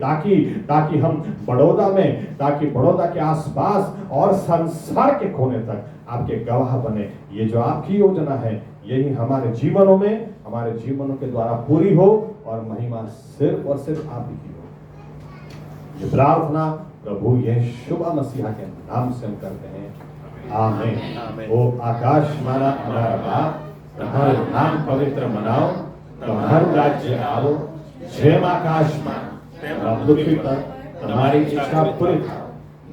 ताकि हम बड़ौदा के आसपास और संसार के कोने तक आपके गवाह बने। ये जो आपकी योजना है, यही हमारे जीवनों के द्वारा पूरी हो, और महिमा सिर्फ और सिर्फ आप ही की हो। ये प्रार्थना प्रभु यीशु मसीहा के नाम से हम करते हैं, आमीन। ओ आकाश माना हमारा बाप, तुम्हारा नाम पवित्र मनाओ, तुम्हारा राज्य आओ, જેમ આકાશમાં તેમ પૃથ્વી પર તમારી ઈચ્છા પૂરી થાય।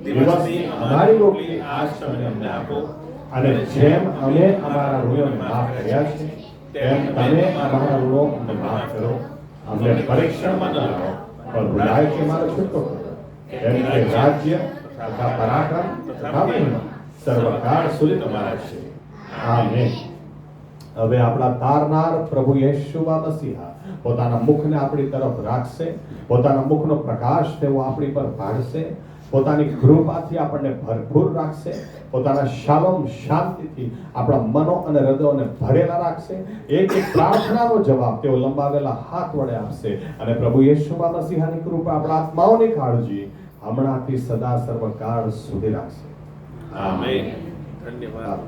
દિવસની અમારી રોટલી આજ તમે અમને આપો, અને જેમ અમે અમારા ઋણોને માફ કર્યા છે, તેમ તમે અમારા ઋણો અમને માફ કરો। અમને પરીક્ષણમાં ન લાવો, પણ બુરાઈથી અમારો છૂટકો કરો। કેમ કે રાજ્ય તથા પરાક્રમ તથા મહિમા સર્વકાળ સુધી તમારા છે, આમીન। હવે આપણા તારનાર પ્રભુ યેશુ મસીહા પોતાના મુખને આપણી તરફ રાખશે, પોતાના મુખનો પ્રકાશ તેઓ આપણી પર પાડશે, પોતાની કૃપાથી આપણને ભરપૂર રાખશે, પોતાના શાલોમ શાંતિથી આપણા મનો અને હૃદયોને ભરેલા રાખશે। એક પ્રાર્થનાનો જવાબ તેઓ લંબાવેલા હાથ વડે આપશે, અને પ્રભુ યેશુ મસીહાની કૃપા આપણા આત્માઓની કાળજી હમણાંથી સદા સર્વકાળ સુધી રાખશે, આમીન। ધન્યવાદ।